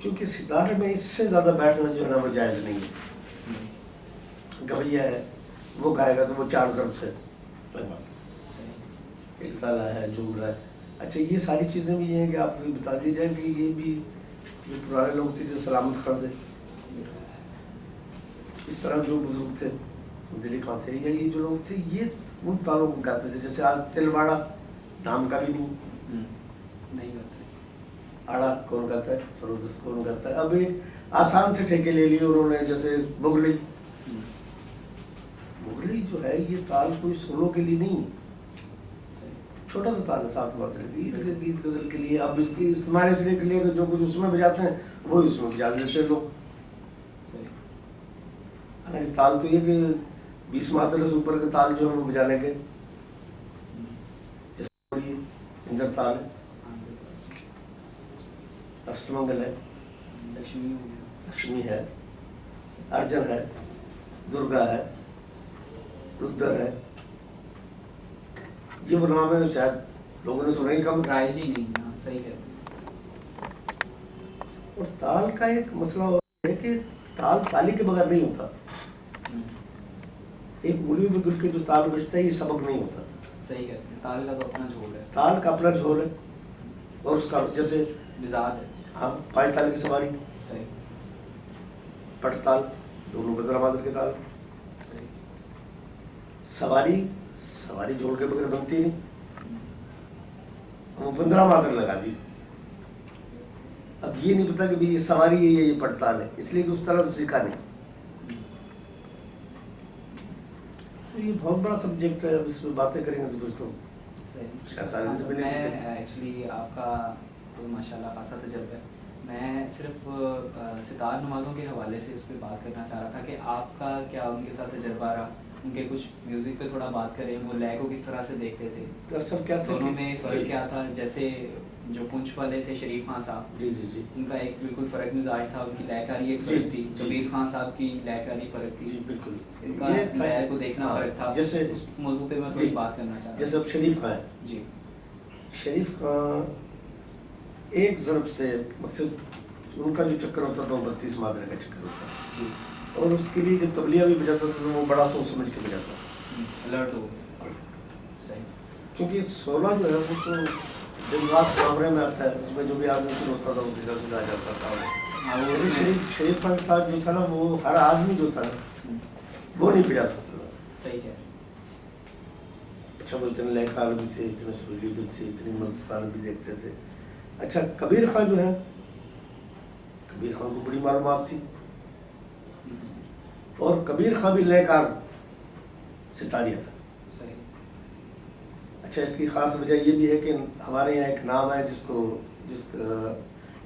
क्योंकि सितार में इससे ज़्यादा बैठना जो है ना वो जायज़ नहीं है। गवैया है, वो गाएगा तो वो 4 ज़रब से लगवाता है, एक ताला है, झूमरा है। अच्छा, ये सारी चीज़ें भी ये हैं कि आपको बता दी जाए कि ये भी जो पुराने लोग थे, जो सलामत खान थे, इस तरह जो बुजुर्ग थे, दिली खान थे, या ये जो लोग थे, ये उन तालों को गाते थे। जैसे आज तिलवाड़ा नाम का भी नहीं गाते, आड़ा कौन गाता है, फरोदस कौन गाता है। अब एक आसान से ठेके ले लिए उन्होंने, जैसे मुगली जो है, ये ताल कोई सोलो के लिए नहीं, छोटा सा ताल है, 7 मात्रे की, गीत गजल के लिए। अब इसकी इस्तेमाल इसलिए के लिए कि जो कुछ उसमें बजाते हैं वो उसमें बजा देते हैं लोग। हालांकि ताल तो ये कि 20 मात्रे से ऊपर के ताल जो है वो बजाने के इंद्रताल है, अष्टमंगल है, लक्ष्मी है, अर्जन है, दुर्गा है, रुद्र है। ये वो नाम है, शायद लोगों ने सुना ही कम। प्राइज ही नहीं। हाँ, सही कहते हैं। और ताल का एक मसला है कि ताल ताली के बगैर नहीं होता। एक मूली में गुल के जो ताल बजता है, ये सबक नहीं होता। सही कहते हैं। ताल का तो अपना झोल है। ताल का अपना झोल है और उसका जैसे मिजाज है। हाँ, पाँच ताल की सवारी, सही। पटताल, दोनों 15 मात्र के ताल। सही। सवारी झोल के बगैर बनती नहीं, वो 15 मात्र लगा दी। अब ये नहीं पता कि भाई ये सवारी है, ये पड़ताल है, इसलिए कि उस तरह से सीखा नहीं। तो ये बहुत बड़ा सब्जेक्ट है, अब इसमें बातें करेंगे तो कुछ तो मैं एक्चुअली आपका तो माशाल्लाह खासा तजुर्बा है। मैं सिर्फ सितार नमाज़ों के हवाले से उस पर बात करना चाह रहा था कि आपका क्या उनके साथ तजुर्बा रहा, उनके कुछ म्यूज़िक पे थोड़ा बात करें। वो लय को किस तरह से देखते थे, दरअसल क्या था, दोनों में फ़र्क क्या था? जैसे जो पुंछ वाले थे शरीफ खान साहब, जी जी जी, उनका एक बिल्कुल फ़र्क मिजाज था, उनकी लयकारी एक फ़र्क थी। कबीर खान साहब की लयकारी फ़र्क थी। जी बिल्कुल, उनका लय को देखना फ़र्क था। जैसे उस मौजू पे मैं थोड़ी बात करना चाह रहा हूँ। जैसे अब शरीफ खान है, जी, शरीफ खान एक ज़रब से मकसद उनका जो चक्कर होता था वो 32 मात्रा का चक्कर होता था, और उसके लिए जब तबलिया भी बजाता था तो वो बड़ा सोच समझ के बजाता था, अलर्ट हो। सही। क्योंकि 16 जो है वो तो जब रात कैमरे में आता है, उसमें जो भी आदमी शुरू होता था वो सीधा सीधा आ जाता था। और शरीफ खान के साथ जो था ना, वो हर आदमी जो था वो नहीं बजा सकता था। सही है। अच्छा, वो इतने लयकार भी थे, इतने सुरीली भी थे, इतनी मस्तान भी देखते थे। अच्छा, कबीर खान जो है, कबीर खान को बड़ी मालूमात थी, और कबीर खान भी लयकार सितारिया था। सही। अच्छा, इसकी खास वजह ये भी है कि हमारे यहाँ एक नाम है जिसका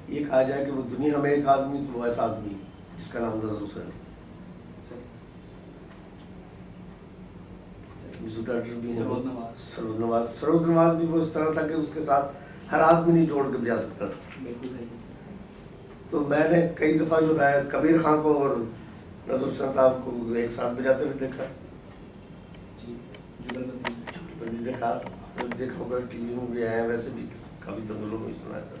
ये कहा जाए कि वो दुनिया में एक आदमी तो वो ऐसा आदमी है जिसका नाम नज़र हुसैन है। सरोद नवाज भी वो इस तरह था कि उसके साथ हर आदमी नहीं जोड़ के बजा सकता था। बिल्कुल सही। तो मैंने कई दफ़ा जो है कबीर खान को और नज़र हुसैन साहब को एक साथ बजाते हुए देखा। जुगलबंदी देखा, देखा होगा, टीवी में भी आया, वैसे भी काफ़ी दंगलों में सुना है सर।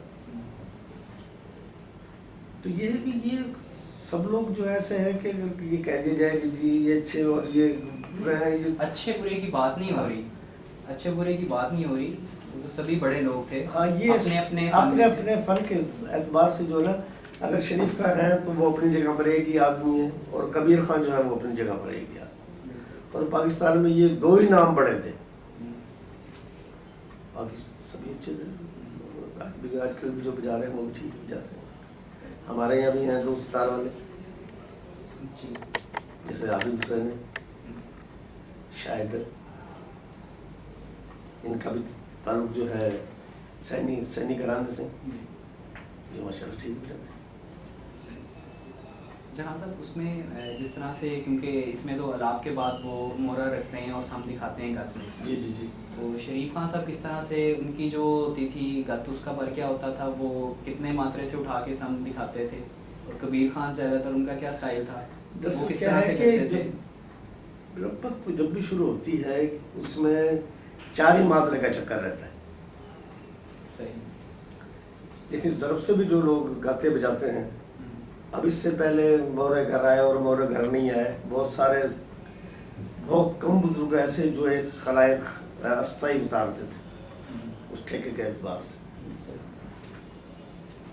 तो ये है कि ये सब लोग जो ऐसे हैं कि ये कह दिया जाए कि जी ये अच्छे और ये बुरे हैं, ये अच्छे बुरे की बात नहीं हो रही, अच्छे बुरे की बात नहीं हो रही, वो तो सभी बड़े लोग थे। हाँ, ये अपने अपने फन के एतबार से जो है ना, अगर शरीफ खान है तो वो अपनी जगह पर एक ही आदमी है, और कबीर खान जो है वो अपनी जगह पर एक ही आदमी। और पाकिस्तान में ये दो ही नाम बड़े थे, बाकी सभी अच्छे थे। आजकल भी जो बजा रहे हैं वो भी ठीक बजा रहे हैं। हमारे यहाँ भी हैं 2 सितार वाले, जैसे हाफिज हुसैन है, शायद इनका भी ताल्लुक जो है सैनी घराने से, जो माशाल्लाह ठीक बजाते हैं। जहाँ साहब उसमें जिस तरह से, क्योंकि इसमें तो अलाप के बाद वो मोहरा रखते हैं और सम दिखाते हैं गत में। जी जी जी। तो शरीफ खान साहब किस तरह से, उनकी जो होती थी गत, उसका पर क्या होता था, वो कितने मात्रे से उठा के सम दिखाते थे? और कबीर खान ज़्यादातर उनका क्या स्टाइल था? दरअसल क्या है कि रपत तो जब भी शुरू होती है उसमें 4 ही मात्रा का चक्कर रहता है। सही। देखिए, ज़रब से भी जो लोग गाते बजाते हैं, अब इससे पहले मोरे घर आए और मोरे घर नहीं आए, बहुत कम बुजुर्ग ऐसे जो एक खलाइक अस्थाई उतारते थे उस ठेके के एतबार से।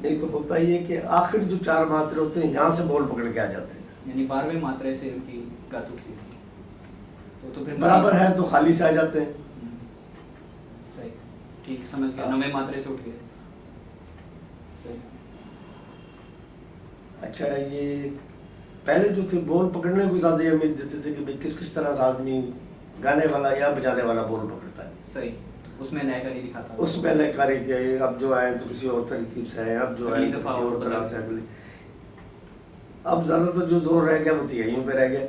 नहीं तो होता ही है कि आखिर जो 4 मात्रे होते हैं यहाँ से बोल पकड़ के आ जाते हैं, यानी 12वें मात्रे से उनकी गत उठती थी, तो फिर बराबर है तो खाली से आ जाते हैं। सही, ठीक, समझ गया। 9वें मात्रे से उठ गए। सही। अच्छा, ये पहले जो थे बोल पकड़ने को ज़्यादा अहमियत देते थे कि भाई किस किस तरह से आदमी गाने वाला या बजाने वाला बोल पकड़ता है। सही, उसमें लयकारी दिखाता, उसमें लयकारी के अब जो आए तो किसी और तरकीब से आए, अब जो आए तो किसी और तरह से अगली। अब ज़्यादातर जो जोर रह गया वो तो यहीं पे रह गया,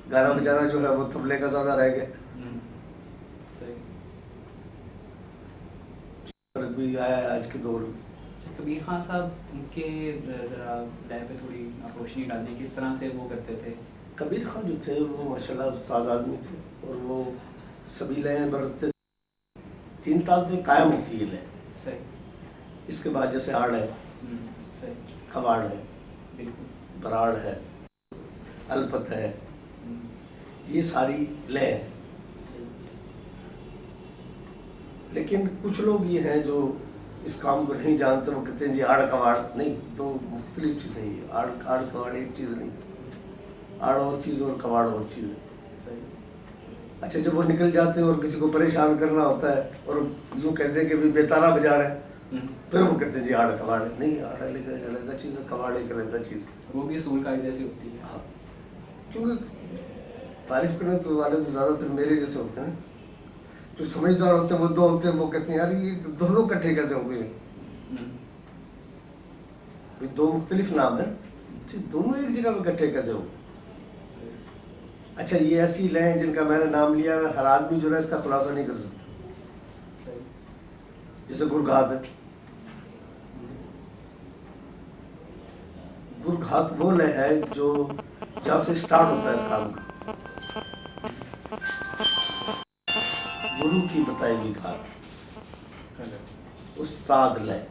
गाना बजाना जो है वो तबले का ज़्यादा रह गया। फ़र्क भी आया है आज के दौर में। कबीर खान साहब, उनके ज़रा लय पे थोड़ी आप रोशनी डाल दें, किस तरह से वो करते थे? कबीर खान जो थे वो माशाल्लाह उस्ताद आदमी थे और वो सभी लय बरतते। 3 ताल तो कायम होती है लय। सही। इसके बाद जैसे आड़ है, सही, खवाड़ है, बिल्कुल, बराड़ है, अलपत है, ये सारी लय है। लेकिन कुछ लोग ये हैं जो इस काम को नहीं जानते, वो कहते हैं जी आड़ कवाड़ नहीं, तो मुख्तलिफ चीज़ें ही। आड़ कवाड़ एक चीज़ नहीं, आड़ और चीज़ और कवाड़ और चीज़ है। सही। अच्छा, जब वो निकल जाते हैं और किसी को परेशान करना होता है और यूँ कहते हैं कि भी बेतारा बजा रहे हैं, फिर वो कहते हैं जी आड़ कवाड़ है। नहीं, आड़ एक अलग चीज़ है, कवाड़ एक अलग चीज़ है। वो भी असूल कायदे से होती है। हाँ, क्योंकि तारीफ करने तो वाले तो ज़्यादातर मेरे जैसे होते हैं, जो समझदार होते हैं, वो दो होते हैं, वो कहते हैं यार ये दोनों इकट्ठे कैसे हो गए। ये 2 मुख्तलिफ नाम है, दोनों एक जगह में इकट्ठे कैसे हो। अच्छा, ये ऐसी लय हैं जिनका मैंने नाम लिया, हर आदमी जो है इसका खुलासा नहीं कर सकता। जैसे गुरघात है, गुरघात वो लय है जो जहाँ से स्टार्ट होता है इस काम का, गुरु की बताई हुई घात, उस्ताद लय,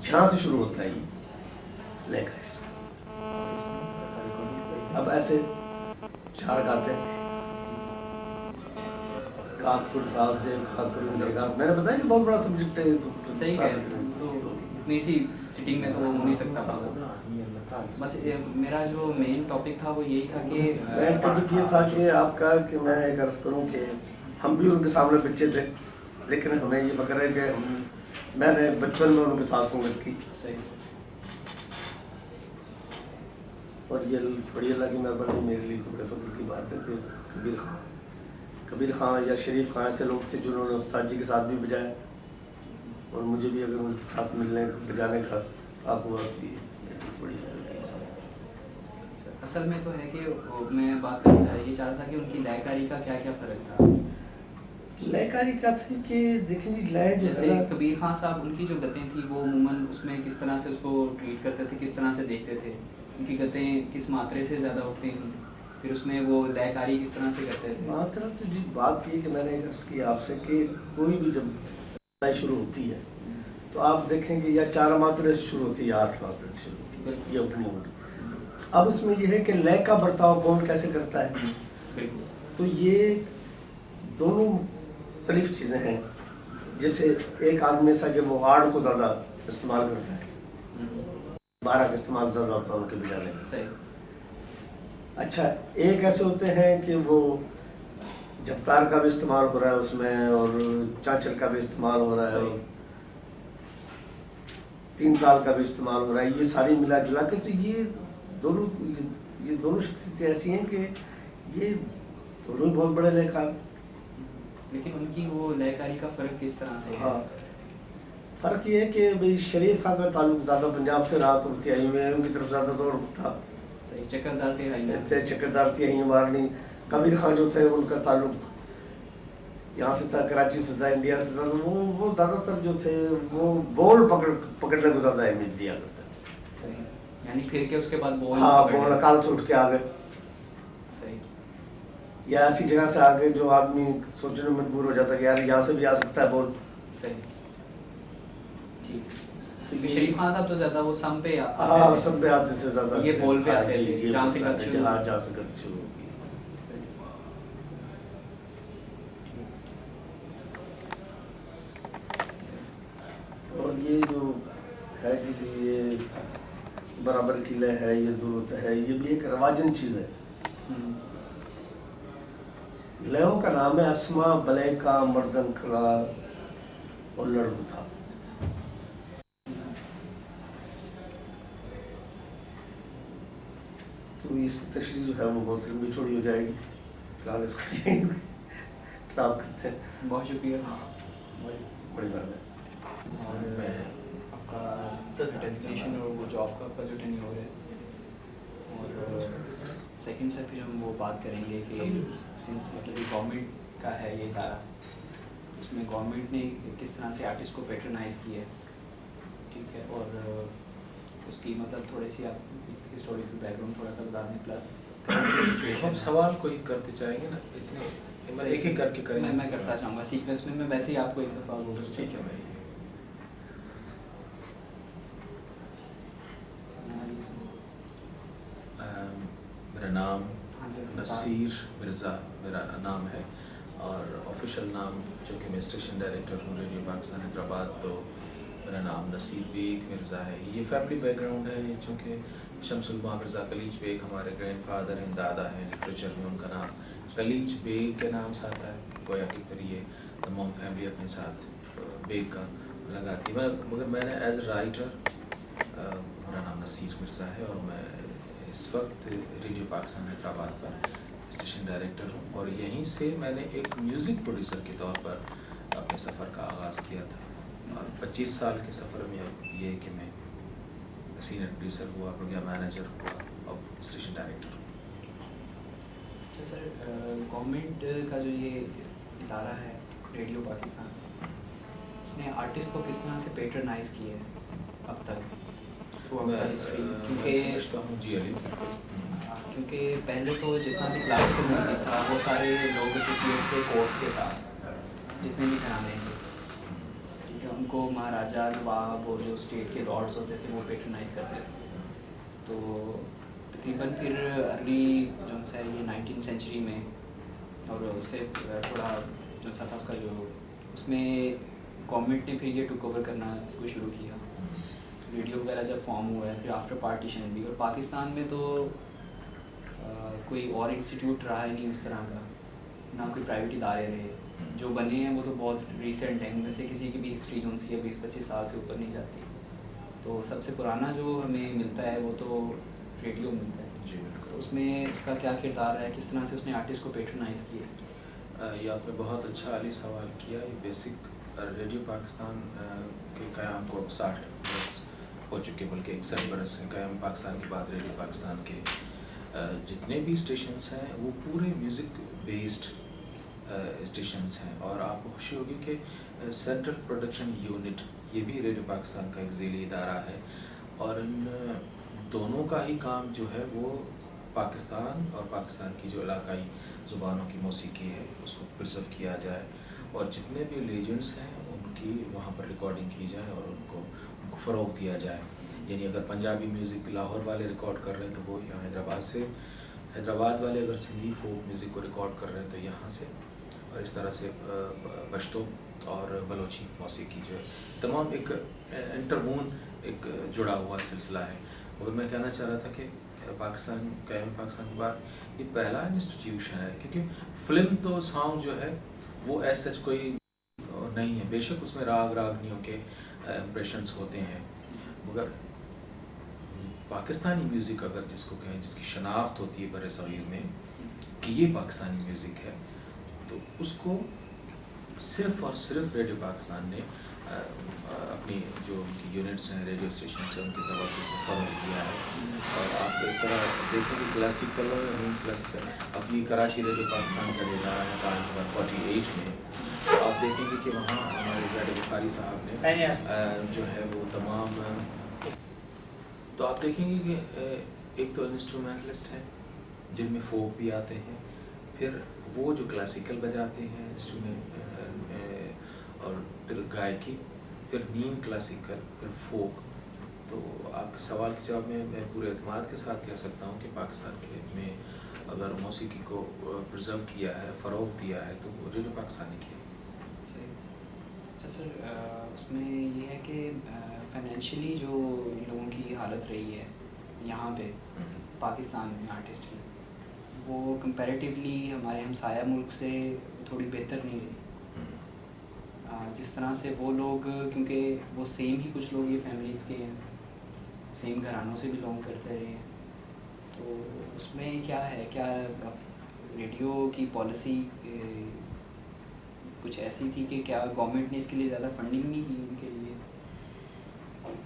यहाँ से शुरू होता है ये लय का हिस्सा। अब ऐसे 4 गाते, गात कुल गात देव घात इंद्र घात। मैंने बताया कि बहुत बड़ा सब्जेक्ट है ये तो। सही है, तो इतनी सी सिटिंग में तो हो नहीं सकता। बस मेरा जो मेन टॉपिक था वो यही था कि मेन टॉपिक ये था कि आपका कि मैं एक अर्ज करूँ कि हम भी उनके सामने बच्चे थे, लेकिन हमें ये फक्र है कि मैंने बचपन में उनके साथ संगत की। सही। और ये बड़ी अल्लाह की मेहरबानी, मेरे लिए तो बड़े फख्र की बात है कि कबीर खान या शरीफ खान ऐसे लोग थे जिन्होंने उस्ताद जी के साथ भी बजाया, और मुझे भी अगर उनके साथ मिलने बजाने का आप हुआ तो ये बड़ी फख्र की बात। असल में तो है कि मैं बात ये चाह रहा था कि उनकी लयकारी का क्या क्या फ़र्क था। लयकारी क्या थी कि देखिए जी, लय जैसे कबीर खान साहब, उनकी जो गतें थी वो अमूमन उसमें किस तरह से उसको ट्रीट करते थे, किस तरह से देखते थे, उनकी गतें किस मात्रे से ज़्यादा उठती थी, फिर उसमें वो लयकारी किस तरह से करते थे। मात्रा तो जी बात ये कि मैंने अर्ज की आपसे कि कोई भी जब लय शुरू होती है तो आप देखेंगे या 4 मात्रे से शुरू होती है या 8 मात्रे से शुरू होती है, ये अपनी होगी। अब उसमें यह है कि लय का बर्ताव कौन कैसे करता है, तो ये दोनों मुख्तलिफ चीज़ें हैं। जैसे एक आदमी ऐसा कि वो आड़ को ज़्यादा इस्तेमाल करता है, 12 का इस्तेमाल ज़्यादा होता है उनके बजाने में। सही। अच्छा, एक ऐसे होते हैं कि वो जब्तार का भी इस्तेमाल हो रहा है उसमें, और चांचल का भी इस्तेमाल हो रहा है, और 3 ताल का भी इस्तेमाल हो रहा है। ये सारी मिला जुला के तो ये दोनों शख्सियतें ऐसी हैं कि ये दोनों ही बहुत बड़े लेखकार। लेकिन उनकी वो लयकारी का फ़र्क किस तरह से है? हाँ, फ़र्क ये है कि भाई शरीफ खान का ताल्लुक ज़्यादा पंजाब से रहा, तो तिहाई में उनकी तरफ ज़्यादा जोर था। सही। चक्करदार थे, चक्करदार तिहाई मारनी। कबीर खान जो थे उनका ताल्लुक यहाँ से था, कराची से था, इंडिया से था, तो वो ज़्यादातर जो थे वो बॉल पकड़ने को ज़्यादा अहमियत दिया करते थे। सही। यानी फिर के उसके बाद बॉल, हाँ, बॉल अकाल से उठ के आ गए, या ऐसी जगह से आगे जो आदमी सोचने में मजबूर हो जाता है कि यार यहाँ से भी आ सकता है बॉल। सही। ठीक। शरीफ खान साहब तो ज़्यादा वो सम पे आते, हाँ, सम पे आते थे ज़्यादा, ये बॉल पे आते थे, जहाँ से जहाँ से गत शुरू होगी। और ये जो है कि ये बराबर की लय है, ये दुरूत है, ये भी एक रवाजन चीज़ है। लयों का नाम है अस्मा, बले का, मर्दन खला और लड़कू था। तो इसकी तशरीह जो है वो बहुत लंबी चौड़ी हो जाएगी, फिलहाल इसको ड्रॉप करते हैं। बहुत शुक्रिया। बड़ी बात और आपका डेजिग्नेशन और वो जॉब का आपका जो टेन्योर है, और सेकंड से फिर हम वो बात करेंगे कि सिंस मतलब गवर्नमेंट का है ये इदारा, उसमें गवर्नमेंट ने किस तरह से आर्टिस्ट को पैट्रनाइज किया है, ठीक है, और उसकी मतलब थोड़ी सी आप हिस्टोरिकल बैकग्राउंड थोड़ा सा बता दें, प्लस हम सवाल कोई करते चाहेंगे ना, इतने एक एक करके करेंगे। मैं करता चाहूँगा सीक्वेंस में, मैं वैसे ही आपको एक दफ़ा बोल, बस ठीक है भाई। मेरा नाम नसीर मिर्ज़ा मेरा नाम है, और ऑफिशियल नाम जो कि मैं स्टेशन डायरेक्टर हूँ रेडियो पाकिस्तान हैदराबाद, तो मेरा नाम नसीर बेग मिर्ज़ा है। ये फैमिली बैकग्राउंड है, चूँकि शमसुल माँ मिर्ज़ा कलीज बेग हमारे ग्रैंडफादर हैं, दादा हैं, लिटरेचर में उनका नाम कलीज बेग के नाम से आता है, गोया कि फिर ये तमाम फैमिली अपने साथ बेग का लगाती है। मगर मैंने एज ए राइटर मेरा नाम नसीर मिर्ज़ा है, और मैं इस वक्त रेडियो पाकिस्तान हैदराबाद पर स्टेशन डायरेक्टर हूँ, और यहीं से मैंने एक म्यूज़िक प्रोड्यूसर के तौर पर अपने सफ़र का आगाज़ किया था। और 25 साल के सफ़र में अब ये कि मैं सीनियर प्रोड्यूसर हुआ, प्रोग्राम मैनेजर हुआ, अब स्टेशन डायरेक्टर हूँ। अच्छा सर, गवर्नमेंट का जो ये इदारा है रेडियो पाकिस्तान, इसने आर्टिस्ट को किस तरह से पैट्रनाइज किया है अब तक? क्योंकि पहले तो जितना भी क्लासिकल म्यूज़िक था वो सारे लोग एसोसिएट थे कोर्स के साथ, जितने भी घराने थे, ठीक है, उनको महाराजा नवाब और जो स्टेट के लॉर्ड्स होते थे वो पैट्रनाइज करते थे। तो तकरीबन फिर अर्ली जो सा ये 19th सेंचुरी में, और उससे थोड़ा जो सा था उसका जो उसमें गवर्नमेंट ने फिर ये टुक ओवर करना इसको शुरू किया, रेडियो वगैरह जब फॉर्म हुआ है, फिर आफ्टर पार्टीशन भी। और पाकिस्तान में तो कोई और इंस्टीट्यूट रहा ही नहीं उस तरह का, ना कोई प्राइवेट इदारे रहे, जो बने हैं वो तो बहुत रिसेंट हैं, उनमें से किसी की भी हिस्ट्री जो सी 20-25 साल से ऊपर नहीं जाती। तो सबसे पुराना जो हमें मिलता है वो तो रेडियो मिलता है जी। तो उसमें उसका क्या किरदार है, किस तरह से उसने आर्टिस्ट को पैट्रनाइज किया? ये आपने बहुत अच्छा अली सवाल किया। ये बेसिक रेडियो पाकिस्तान के क़याम को अब 60 बरस हो चुके, बल्कि 61 बरस हैं क़याम पाकिस्तान के बाद। रेडियो पाकिस्तान के जितने भी स्टेशंस हैं वो पूरे म्यूज़िक बेस्ड स्टेशंस हैं, और आपको खुशी होगी कि सेंट्रल प्रोडक्शन यूनिट ये भी रेडियो पाकिस्तान का एक ज़ेली इदारा है, और इन दोनों का ही काम जो है वो पाकिस्तान और पाकिस्तान की जो इलाकाई ज़ुबानों की मौसीकी है उसको प्रिजर्व किया जाए, और जितने भी लेजेंड्स हैं उनकी वहाँ पर रिकॉर्डिंग की जाए और उनको फ़रोग़ दिया जाए। यानी अगर पंजाबी म्यूज़िक लाहौर वाले रिकॉर्ड कर रहे हैं तो वो यहाँ हैदराबाद से, हैदराबाद वाले अगर सिंधी फोक म्यूज़िक को रिकॉर्ड कर रहे हैं तो यहाँ से, और इस तरह से पश्तो और बलोची मौसीकी जो है तमाम एक इंटरमून एक जुड़ा हुआ सिलसिला है। और मैं कहना चाह रहा था कि पाकिस्तान क़याम पाकिस्तान के बाद ये पहला इंस्टीट्यूशन है, क्योंकि फ़िल्म तो साउंड जो है वो ऐसा सच कोई नहीं है, बेशक उसमें राग रागनियों के इम्प्रेशंस होते हैं, मगर पाकिस्तानी म्यूज़िक अगर जिसको कहें, जिसकी शनाख्त होती है बड़े सग़ीर में कि ये पाकिस्तानी म्यूज़िक है, तो उसको सिर्फ़ और सिर्फ रेडियो पाकिस्तान ने अपनी जो उनकी यूनिट्स हैं, रेडियो स्टेशन से उनके तवज्जो से फ़रोग़ दिया है। और आप इस तरह देखेंगे क्लासिकल और नॉन क्लासिकल, अब ये कराची रेडियो पाकिस्तान का इदारा है कायम हुआ 48 में, तो आप देखेंगे कि वहाँ हमारे ज़ैद बुखारी साहब ने जो है वो तमाम, तो आप देखेंगे कि एक तो इंस्ट्रूमेंटलिस्ट हैं जिनमें फोक भी आते हैं, फिर वो जो क्लासिकल बजाते हैं इंस्ट्रूमेंट, और फिर गायकी, फिर नीम क्लासिकल, फिर फोक। तो आपके सवाल के जवाब में मैं पूरे एतमाद के साथ कह सकता हूँ कि पाकिस्तान के में अगर मौसीकी को प्रिजर्व किया है, फ़रोग़ दिया है, तो वो रेडियो पाकिस्तान ने किया। सही। अच्छा सर, उसमें ये है कि फाइनेंशियली जो लोगों की हालत रही है यहाँ पे पाकिस्तान में आर्टिस्ट की, वो कंपैरेटिवली हमारे हमसाया मुल्क से थोड़ी बेहतर नहीं रही। जिस तरह से वो लोग, क्योंकि वो सेम ही कुछ लोग ये फैमिलीज़ के हैं, सेम घरानों से बिलोंग करते रहे हैं, तो उसमें क्या है, क्या रेडियो की पॉलिसी कुछ ऐसी थी कि क्या गवर्नमेंट ने इसके लिए ज़्यादा फंडिंग नहीं की उनके लिए?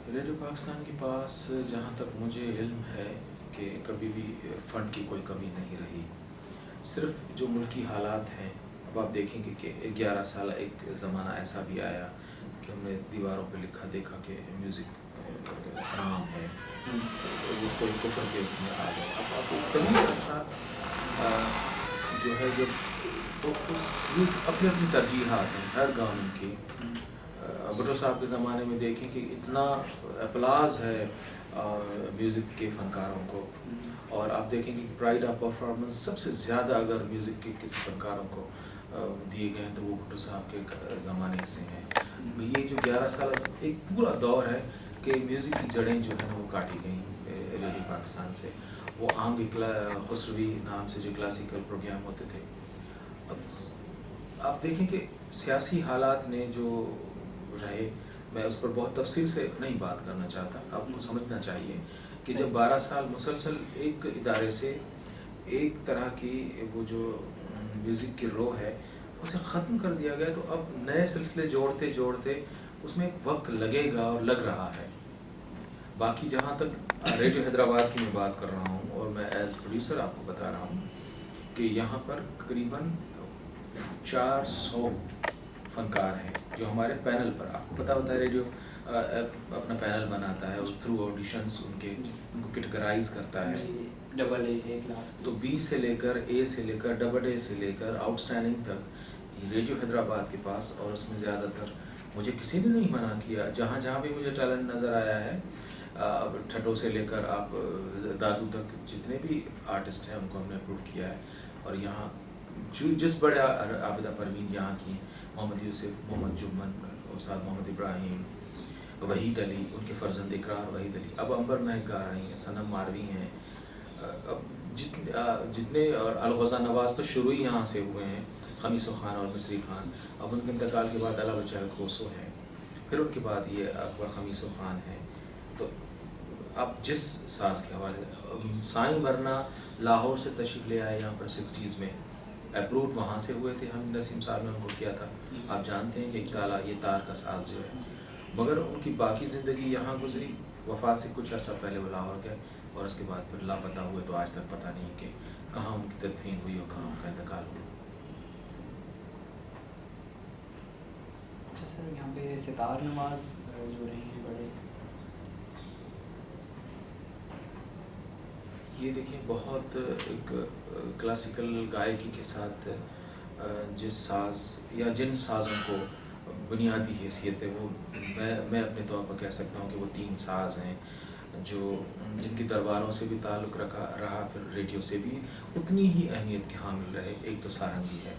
रेडियो पाकिस्तान के पास जहाँ तक मुझे इल्म है कि कभी भी फ़ंड की कोई कमी नहीं रही। सिर्फ जो मुल्की हालात हैं अब आप देखेंगे कि 11 साल एक ज़माना ऐसा भी आया कि हमने दीवारों पे लिखा देखा कि म्यूज़िक हराम है, वो कोई कुफर के उसमें आ गए। अब आप तभी असरात जो है जब वो ये अपनी अपनी तरजीहात हैं हर गाँव की। भुट्टो साहब के ज़माने में देखें कि इतना अपलाज है म्यूज़िक के फ़नकारों को, और आप देखेंगे कि प्राइड ऑफ परफॉर्मेंस सबसे ज़्यादा अगर म्यूज़िक के किसी फ़नकारों को दिए गए हैं तो वो भुट्टो साहब के ज़माने से हैं। ये जो 11 साल एक पूरा दौर है कि म्यूज़िक की जड़ें जो है ना वो काटी गई रेडियो पाकिस्तान से। वो आम खुसरवी नाम से जो क्लासिकल प्रोग्राम होते थे, अब आप देखें कि सियासी हालात ने जो रहे, मैं उस पर बहुत तफसील से नहीं बात करना चाहता। आपको समझना चाहिए कि जब 12 साल मुसलसल एक इदारे से एक तरह की वो जो म्यूज़िक की रो है उसे ख़त्म कर दिया गया, तो अब नए सिलसिले जोड़ते जोड़ते उसमें एक वक्त लगेगा और लग रहा है। बाकी जहाँ तक रेडियो हैदराबाद की मैं बात कर रहा हूँ और मैं एज प्रोड्यूसर आपको बता रहा हूँ कि यहाँ पर करीबन 400 फ़नकार हैं जो हमारे पैनल पर, आपको पता होता है रेडियो अपना पैनल बनाता है और थ्रू ऑडिशंस उनको कैटेगराइज करता है, डबल ए क्लास, तो बी से लेकर ए से लेकर डबल ए से लेकर आउटस्टैंडिंग तक रेडियो हैदराबाद के पास। और उसमें ज़्यादातर मुझे किसी ने नहीं मना किया, जहाँ जहाँ भी मुझे टैलेंट नज़र आया है, ठट्टो से लेकर आप दादू तक जितने भी आर्टिस्ट हैं उनको हमने अप्रूव किया है। और यहाँ जिस बड़े आबिदा परवीन यहाँ की, मोहम्मद यूसुफ, मोहम्मद जुम्मन, उस्ताद मोहम्मद इब्राहिम, वहीद अली, उनके फ़र्जंद इकरार वहीद अली, अब अंबर महक गा रही हैं, सनम मारवी हैं, अब जितने और अलगज़ा नवाज़ तो शुरू ही यहाँ से हुए हैं, खमीसो खान और मिसरी खान, अब उनके इंतकाल के बाद अला बचा खोसो हैं, फिर उनके बाद ये अकबर खमीसो खान हैं। तो आप जिस साज के हवाले, साईं वरना लाहौर से तशरीफ़ ले आए यहाँ पर 60s में, अप्रूव वहाँ से हुए थे, हम नसीम साहब ने उनको किया था। आप जानते हैं कि एक ताला ये तार का साज जो है, मगर उनकी बाकी ज़िंदगी यहाँ गुजरी, वफ़ात से कुछ अर्सा पहले वो लाहौर गए और उसके बाद फिर लापता हुए, तो आज तक पता नहीं कि कहाँ उनकी तदफीन हुई और कहाँ उनका इंतकाल हुआ। अच्छा सर, यहाँ पे सितार नवाज जो रहे हैं बड़े, ये देखिए बहुत एक क्लासिकल गायकी के साथ जिस साज या जिन साज़ों को बुनियादी हैसियत है, वो मैं अपने तौर पर कह सकता हूँ कि वो 3 साज़ हैं जो जिनकी दरबारों से भी ताल्लुक़ रहा, फिर रेडियो से भी उतनी ही अहमियत के हामिल रहे। एक तो सारंगी है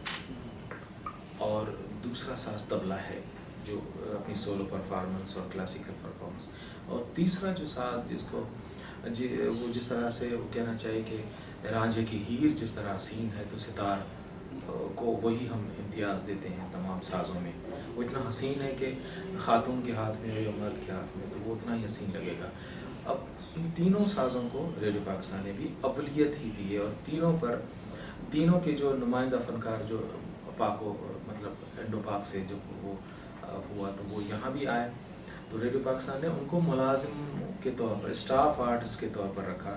और दूसरा साज तबला है जो अपनी सोलो परफॉर्मेंस और क्लासिकल परफॉर्मेंस, और तीसरा जो साज जिसको वो जिस तरह से वो कहना चाहिए कि रांझे की हीर जिस तरह हसीन है, तो सितार को वही हम इम्तियाज़ देते हैं तमाम साज़ों में। वो इतना हसीन है कि ख़ातून के हाथ में या मर्द के हाथ में तो वो उतना ही हसीन लगेगा। अब इन तीनों साज़ों को रेडियो पाकिस्तान ने भी अव्वलियत ही दी है, और तीनों के जो नुमाइंदा फ़नकार जो पाको मतलब इंडो पाक से जब वो हुआ तो वो यहाँ भी आए, तो रेडियो पाकिस्तान ने उनको मुलाजिम के तौर पर, स्टाफ आर्टिस्ट के तौर पर रखा।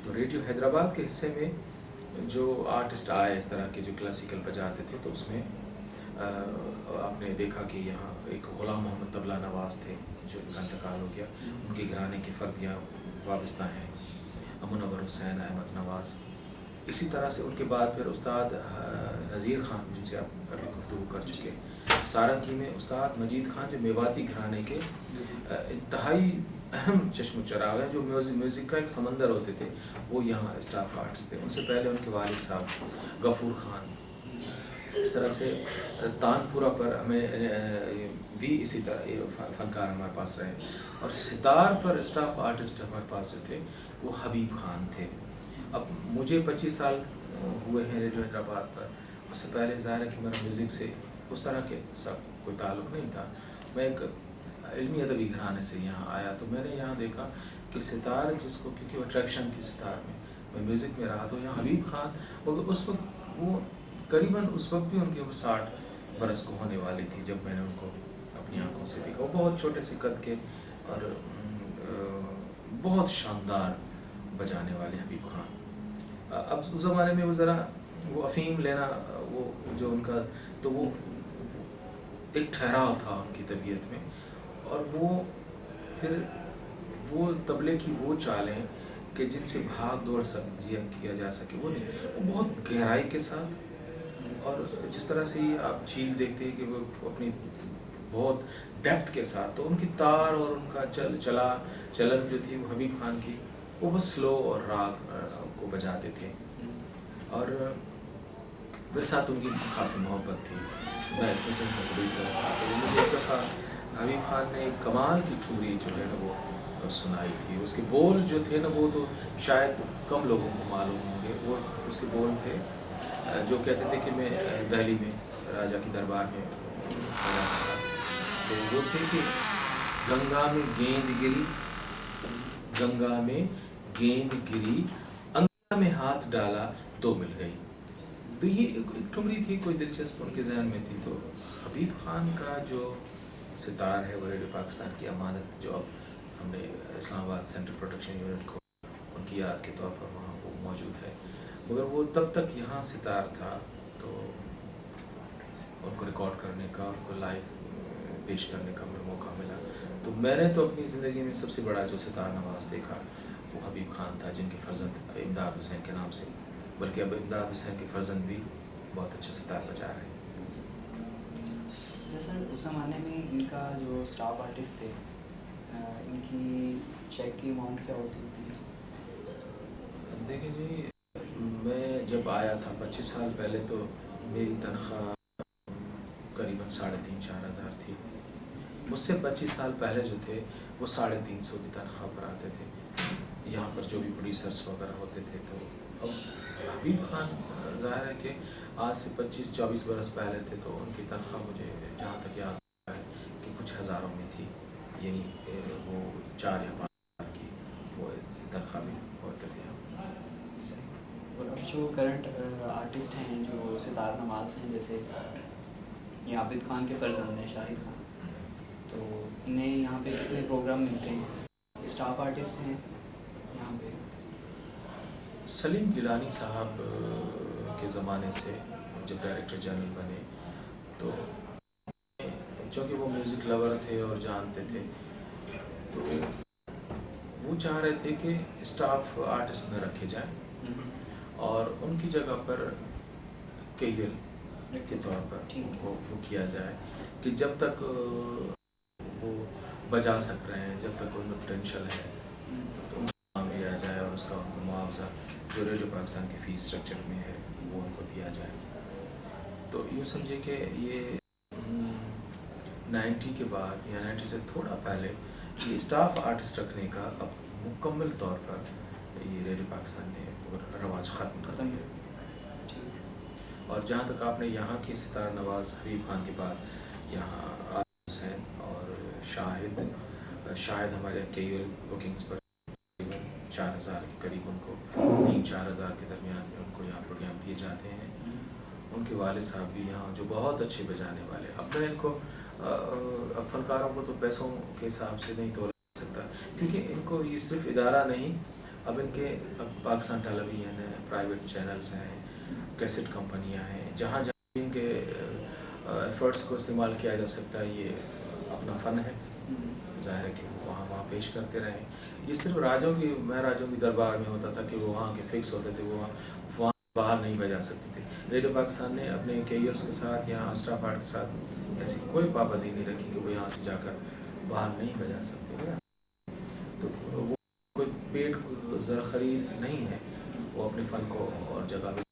तो रेडियो हैदराबाद के हिस्से में जो आर्टिस्ट आए इस तरह के जो क्लासिकल बजाते थे, तो उसमें आपने देखा कि यहाँ एक ग़ुलाम मोहम्मद तबला नवाज़ थे जो उनका इंतकाल हो गया, उनके घराने की फ़र्दियाँ वाबस्ता हैं, मुनव्वर हुसैन, अहमद नवाज़। इसी तरह से उनके बाद फिर उस्ताद नज़ीर ख़ान जिनसे आप अभी गुफ्तगू कर चुके, सारंगी में उस्ताद मजीद खान जो मेवाती घराने के इंतहाई अहम चश्म चराग हैं, जो म्यूज़िक का एक समंदर होते थे, वो यहाँ स्टाफ आर्टिस्ट थे। उनसे पहले उनके वालिद साहब गफ़ूर ख़ान। इस तरह से तानपुरा पर हमें भी इसी तरह फ़नकार हमारे पास रहे, और सितार पर स्टाफ आर्टिस्ट हमारे पास जो थे वो हबीब खान थे। अब मुझे 25 साल हुए हैं रेडियो हैदराबाद पर, उससे पहले ज़ाहिर है कि मेरा म्यूज़िक से उस तरह के सब कोई ताल्लुक़ नहीं था। मैं एक इल्मी अदबी घराने से यहाँ आया, तो मैंने यहाँ देखा कि सितार जिसको, क्योंकि अट्रैक्शन थी सितार में, मैं म्यूज़िक में रहा, तो यहाँ हबीब खान, और उस वक्त वो करीबन उस वक्त भी उनकी उम्र 60 बरस को होने वाली थी जब मैंने उनको अपनी आंखों से देखा। वो बहुत छोटे से कद के और बहुत शानदार बजाने वाले हबीब खान। अब उस ज़माने में वो ज़रा वो अफीम लेना, वो जो उनका, तो वो एक ठहराव था उनकी तबीयत में, और वो फिर वो तबले की वो चालें कि जिनसे भाग दौड़ किया जा सके, वो नहीं, वो बहुत गहराई के साथ, और जिस तरह से आप झील देखते हैं कि वो अपनी बहुत डेप्थ के साथ, तो उनकी तार और उनका चलन जो थी वो हबीब खान की, वो बस स्लो और राग को बजाते थे। और मेरे साथ उनकी खासी मोहब्बत थी। मैं चूँकि प्रोड्यूसर था, तो मुझे एक दफ़ा हबीब खान ने एक कमाल की ठुमरी जो है ना वो सुनाई थी। उसके बोल जो थे ना, वो तो शायद कम लोगों को मालूम होंगे। वो उसके बोल थे जो कहते थे कि मैं दिल्ली में राजा की दरबार में बजा था, तो वो थे कि गंगा में गेंद गिरी, गंगा में गेंद गिरी, अंगना में हाथ डाला तो मिल गई। तो ये एक ठुमरी थी, कोई दिलचस्प उनके जहन में थी। तो हबीब खान का जो सितार है वो रेडियो पाकिस्तान की अमानत, जो अब हमने इस्लामाबाद सेंट्रल प्रोडक्शन यूनिट को उनकी याद के तौर पर वहाँ वो मौजूद है, मगर वो तब तक यहाँ सितार था, तो उनको रिकॉर्ड करने का, उनको लाइव पेश करने का मुझे मौका मिला। तो मैंने तो अपनी ज़िंदगी में सबसे बड़ा जो सितार नवाज़ देखा वो हबीब खान था, जिनके फ़र्जंद इमदाद हुसैन के नाम से, बल्कि अब इमदाद हुसैन के फ़र्जंद भी बहुत अच्छा सितार बजा रहे हैं। जैसे उस ज़माने में इनका जो स्टाफ आर्टिस्ट थे, इनकी चेक की अमाउंट क्या होती थी? देखिए जी, मैं जब आया था 25 साल पहले, तो मेरी तनख्वाह करीबन 3,500-4 हज़ार थी। मुझसे 25 साल पहले जो थे वो 350 की तनख्वाह पर आते थे, यहाँ पर जो भी प्रोड्यूसर्स वगैरह होते थे। तो अब हबीब खान ज़ाहिर है कि आज से 25-24 बरस पहले थे, तो उनकी तनख्वाह मुझे जहाँ तक याद है कि कुछ हज़ारों में थी, यानी वो 4 या 5 हज़ार की वो तनख्वाह भी होते थे। और अब जो करंट आर्टिस्ट हैं, जो सितार नवाज़ हैं, जैसे ये आबिद खान के फ़र्जंद हैं शाहिद खान, तो इन्हें यहाँ पे कितने प्रोग्राम मिलते हैं? स्टाफ आर्टिस्ट हैं यहाँ पे। सलीम गिलानी साहब के ज़माने से जब डायरेक्टर जनरल बने, तो चूँकि वो म्यूज़िक लवर थे और जानते थे, तो वो चाह रहे थे कि स्टाफ आर्टिस्ट न रखे जाएं और उनकी जगह पर केएल के तौर पर उनको वो किया जाए कि जब तक वो बजा सक रहे हैं, जब तक उनमें पोटेंशियल है, तो उनको काम लिया जाए और उसका उनको मुआवजा जो रेडियो पाकिस्तान के फ़ीस स्ट्रक्चर में है वो उनको दिया जाए। तो यूँ समझिए कि ये 90 के बाद या 90 से थोड़ा पहले ये स्टाफ आर्टिस्ट रखने का अब मुकम्मल तौर पर ये रेडियो पाकिस्तान ने रवाज ख़त्म कर दिया। और जहाँ तक आपने यहाँ के सितार नवाज़ हबीब खान के बाद यहाँ आबिद हुसैन और शाहिद हमारे केएल बुकिंग्स पर 4,000 के करीब उनको 3-4 हज़ार के दरमियान में उनको यहाँ प्रोग्राम दिए जाते हैं। उनके वालिद साहब भी यहाँ जो बहुत अच्छे बजाने वाले, अब मैं इनको अब फनकारों को तो पैसों के हिसाब से नहीं तोल सकता, क्योंकि इनको ये सिर्फ इदारा नहीं, अब इनके पाकिस्तान टेलीविज़न है, प्राइवेट चैनल्स हैं, कैसेट कंपनियां हैं, जहाँ जहाँ इनके एफर्ट्स को इस्तेमाल किया जा सकता है, ये अपना फ़न है, ज़ाहिर है कि वो वहाँ पेश करते रहें। ये सिर्फ महाराजों की दरबार में होता था कि वो वहाँ के फिक्स होते थे, वो वहाँ बाहर नहीं बजा सकते थे। रेडियो पाकिस्तान ने अपने केयर्स के साथ या स्टाफ आर्ट के साथ ऐसी कोई पाबंदी नहीं रखी कि वो यहाँ से जाकर बाहर नहीं बजा सकते। तो वो कोई पेड ज़रा खरीद नहीं है, वो अपने फ़न को और जगह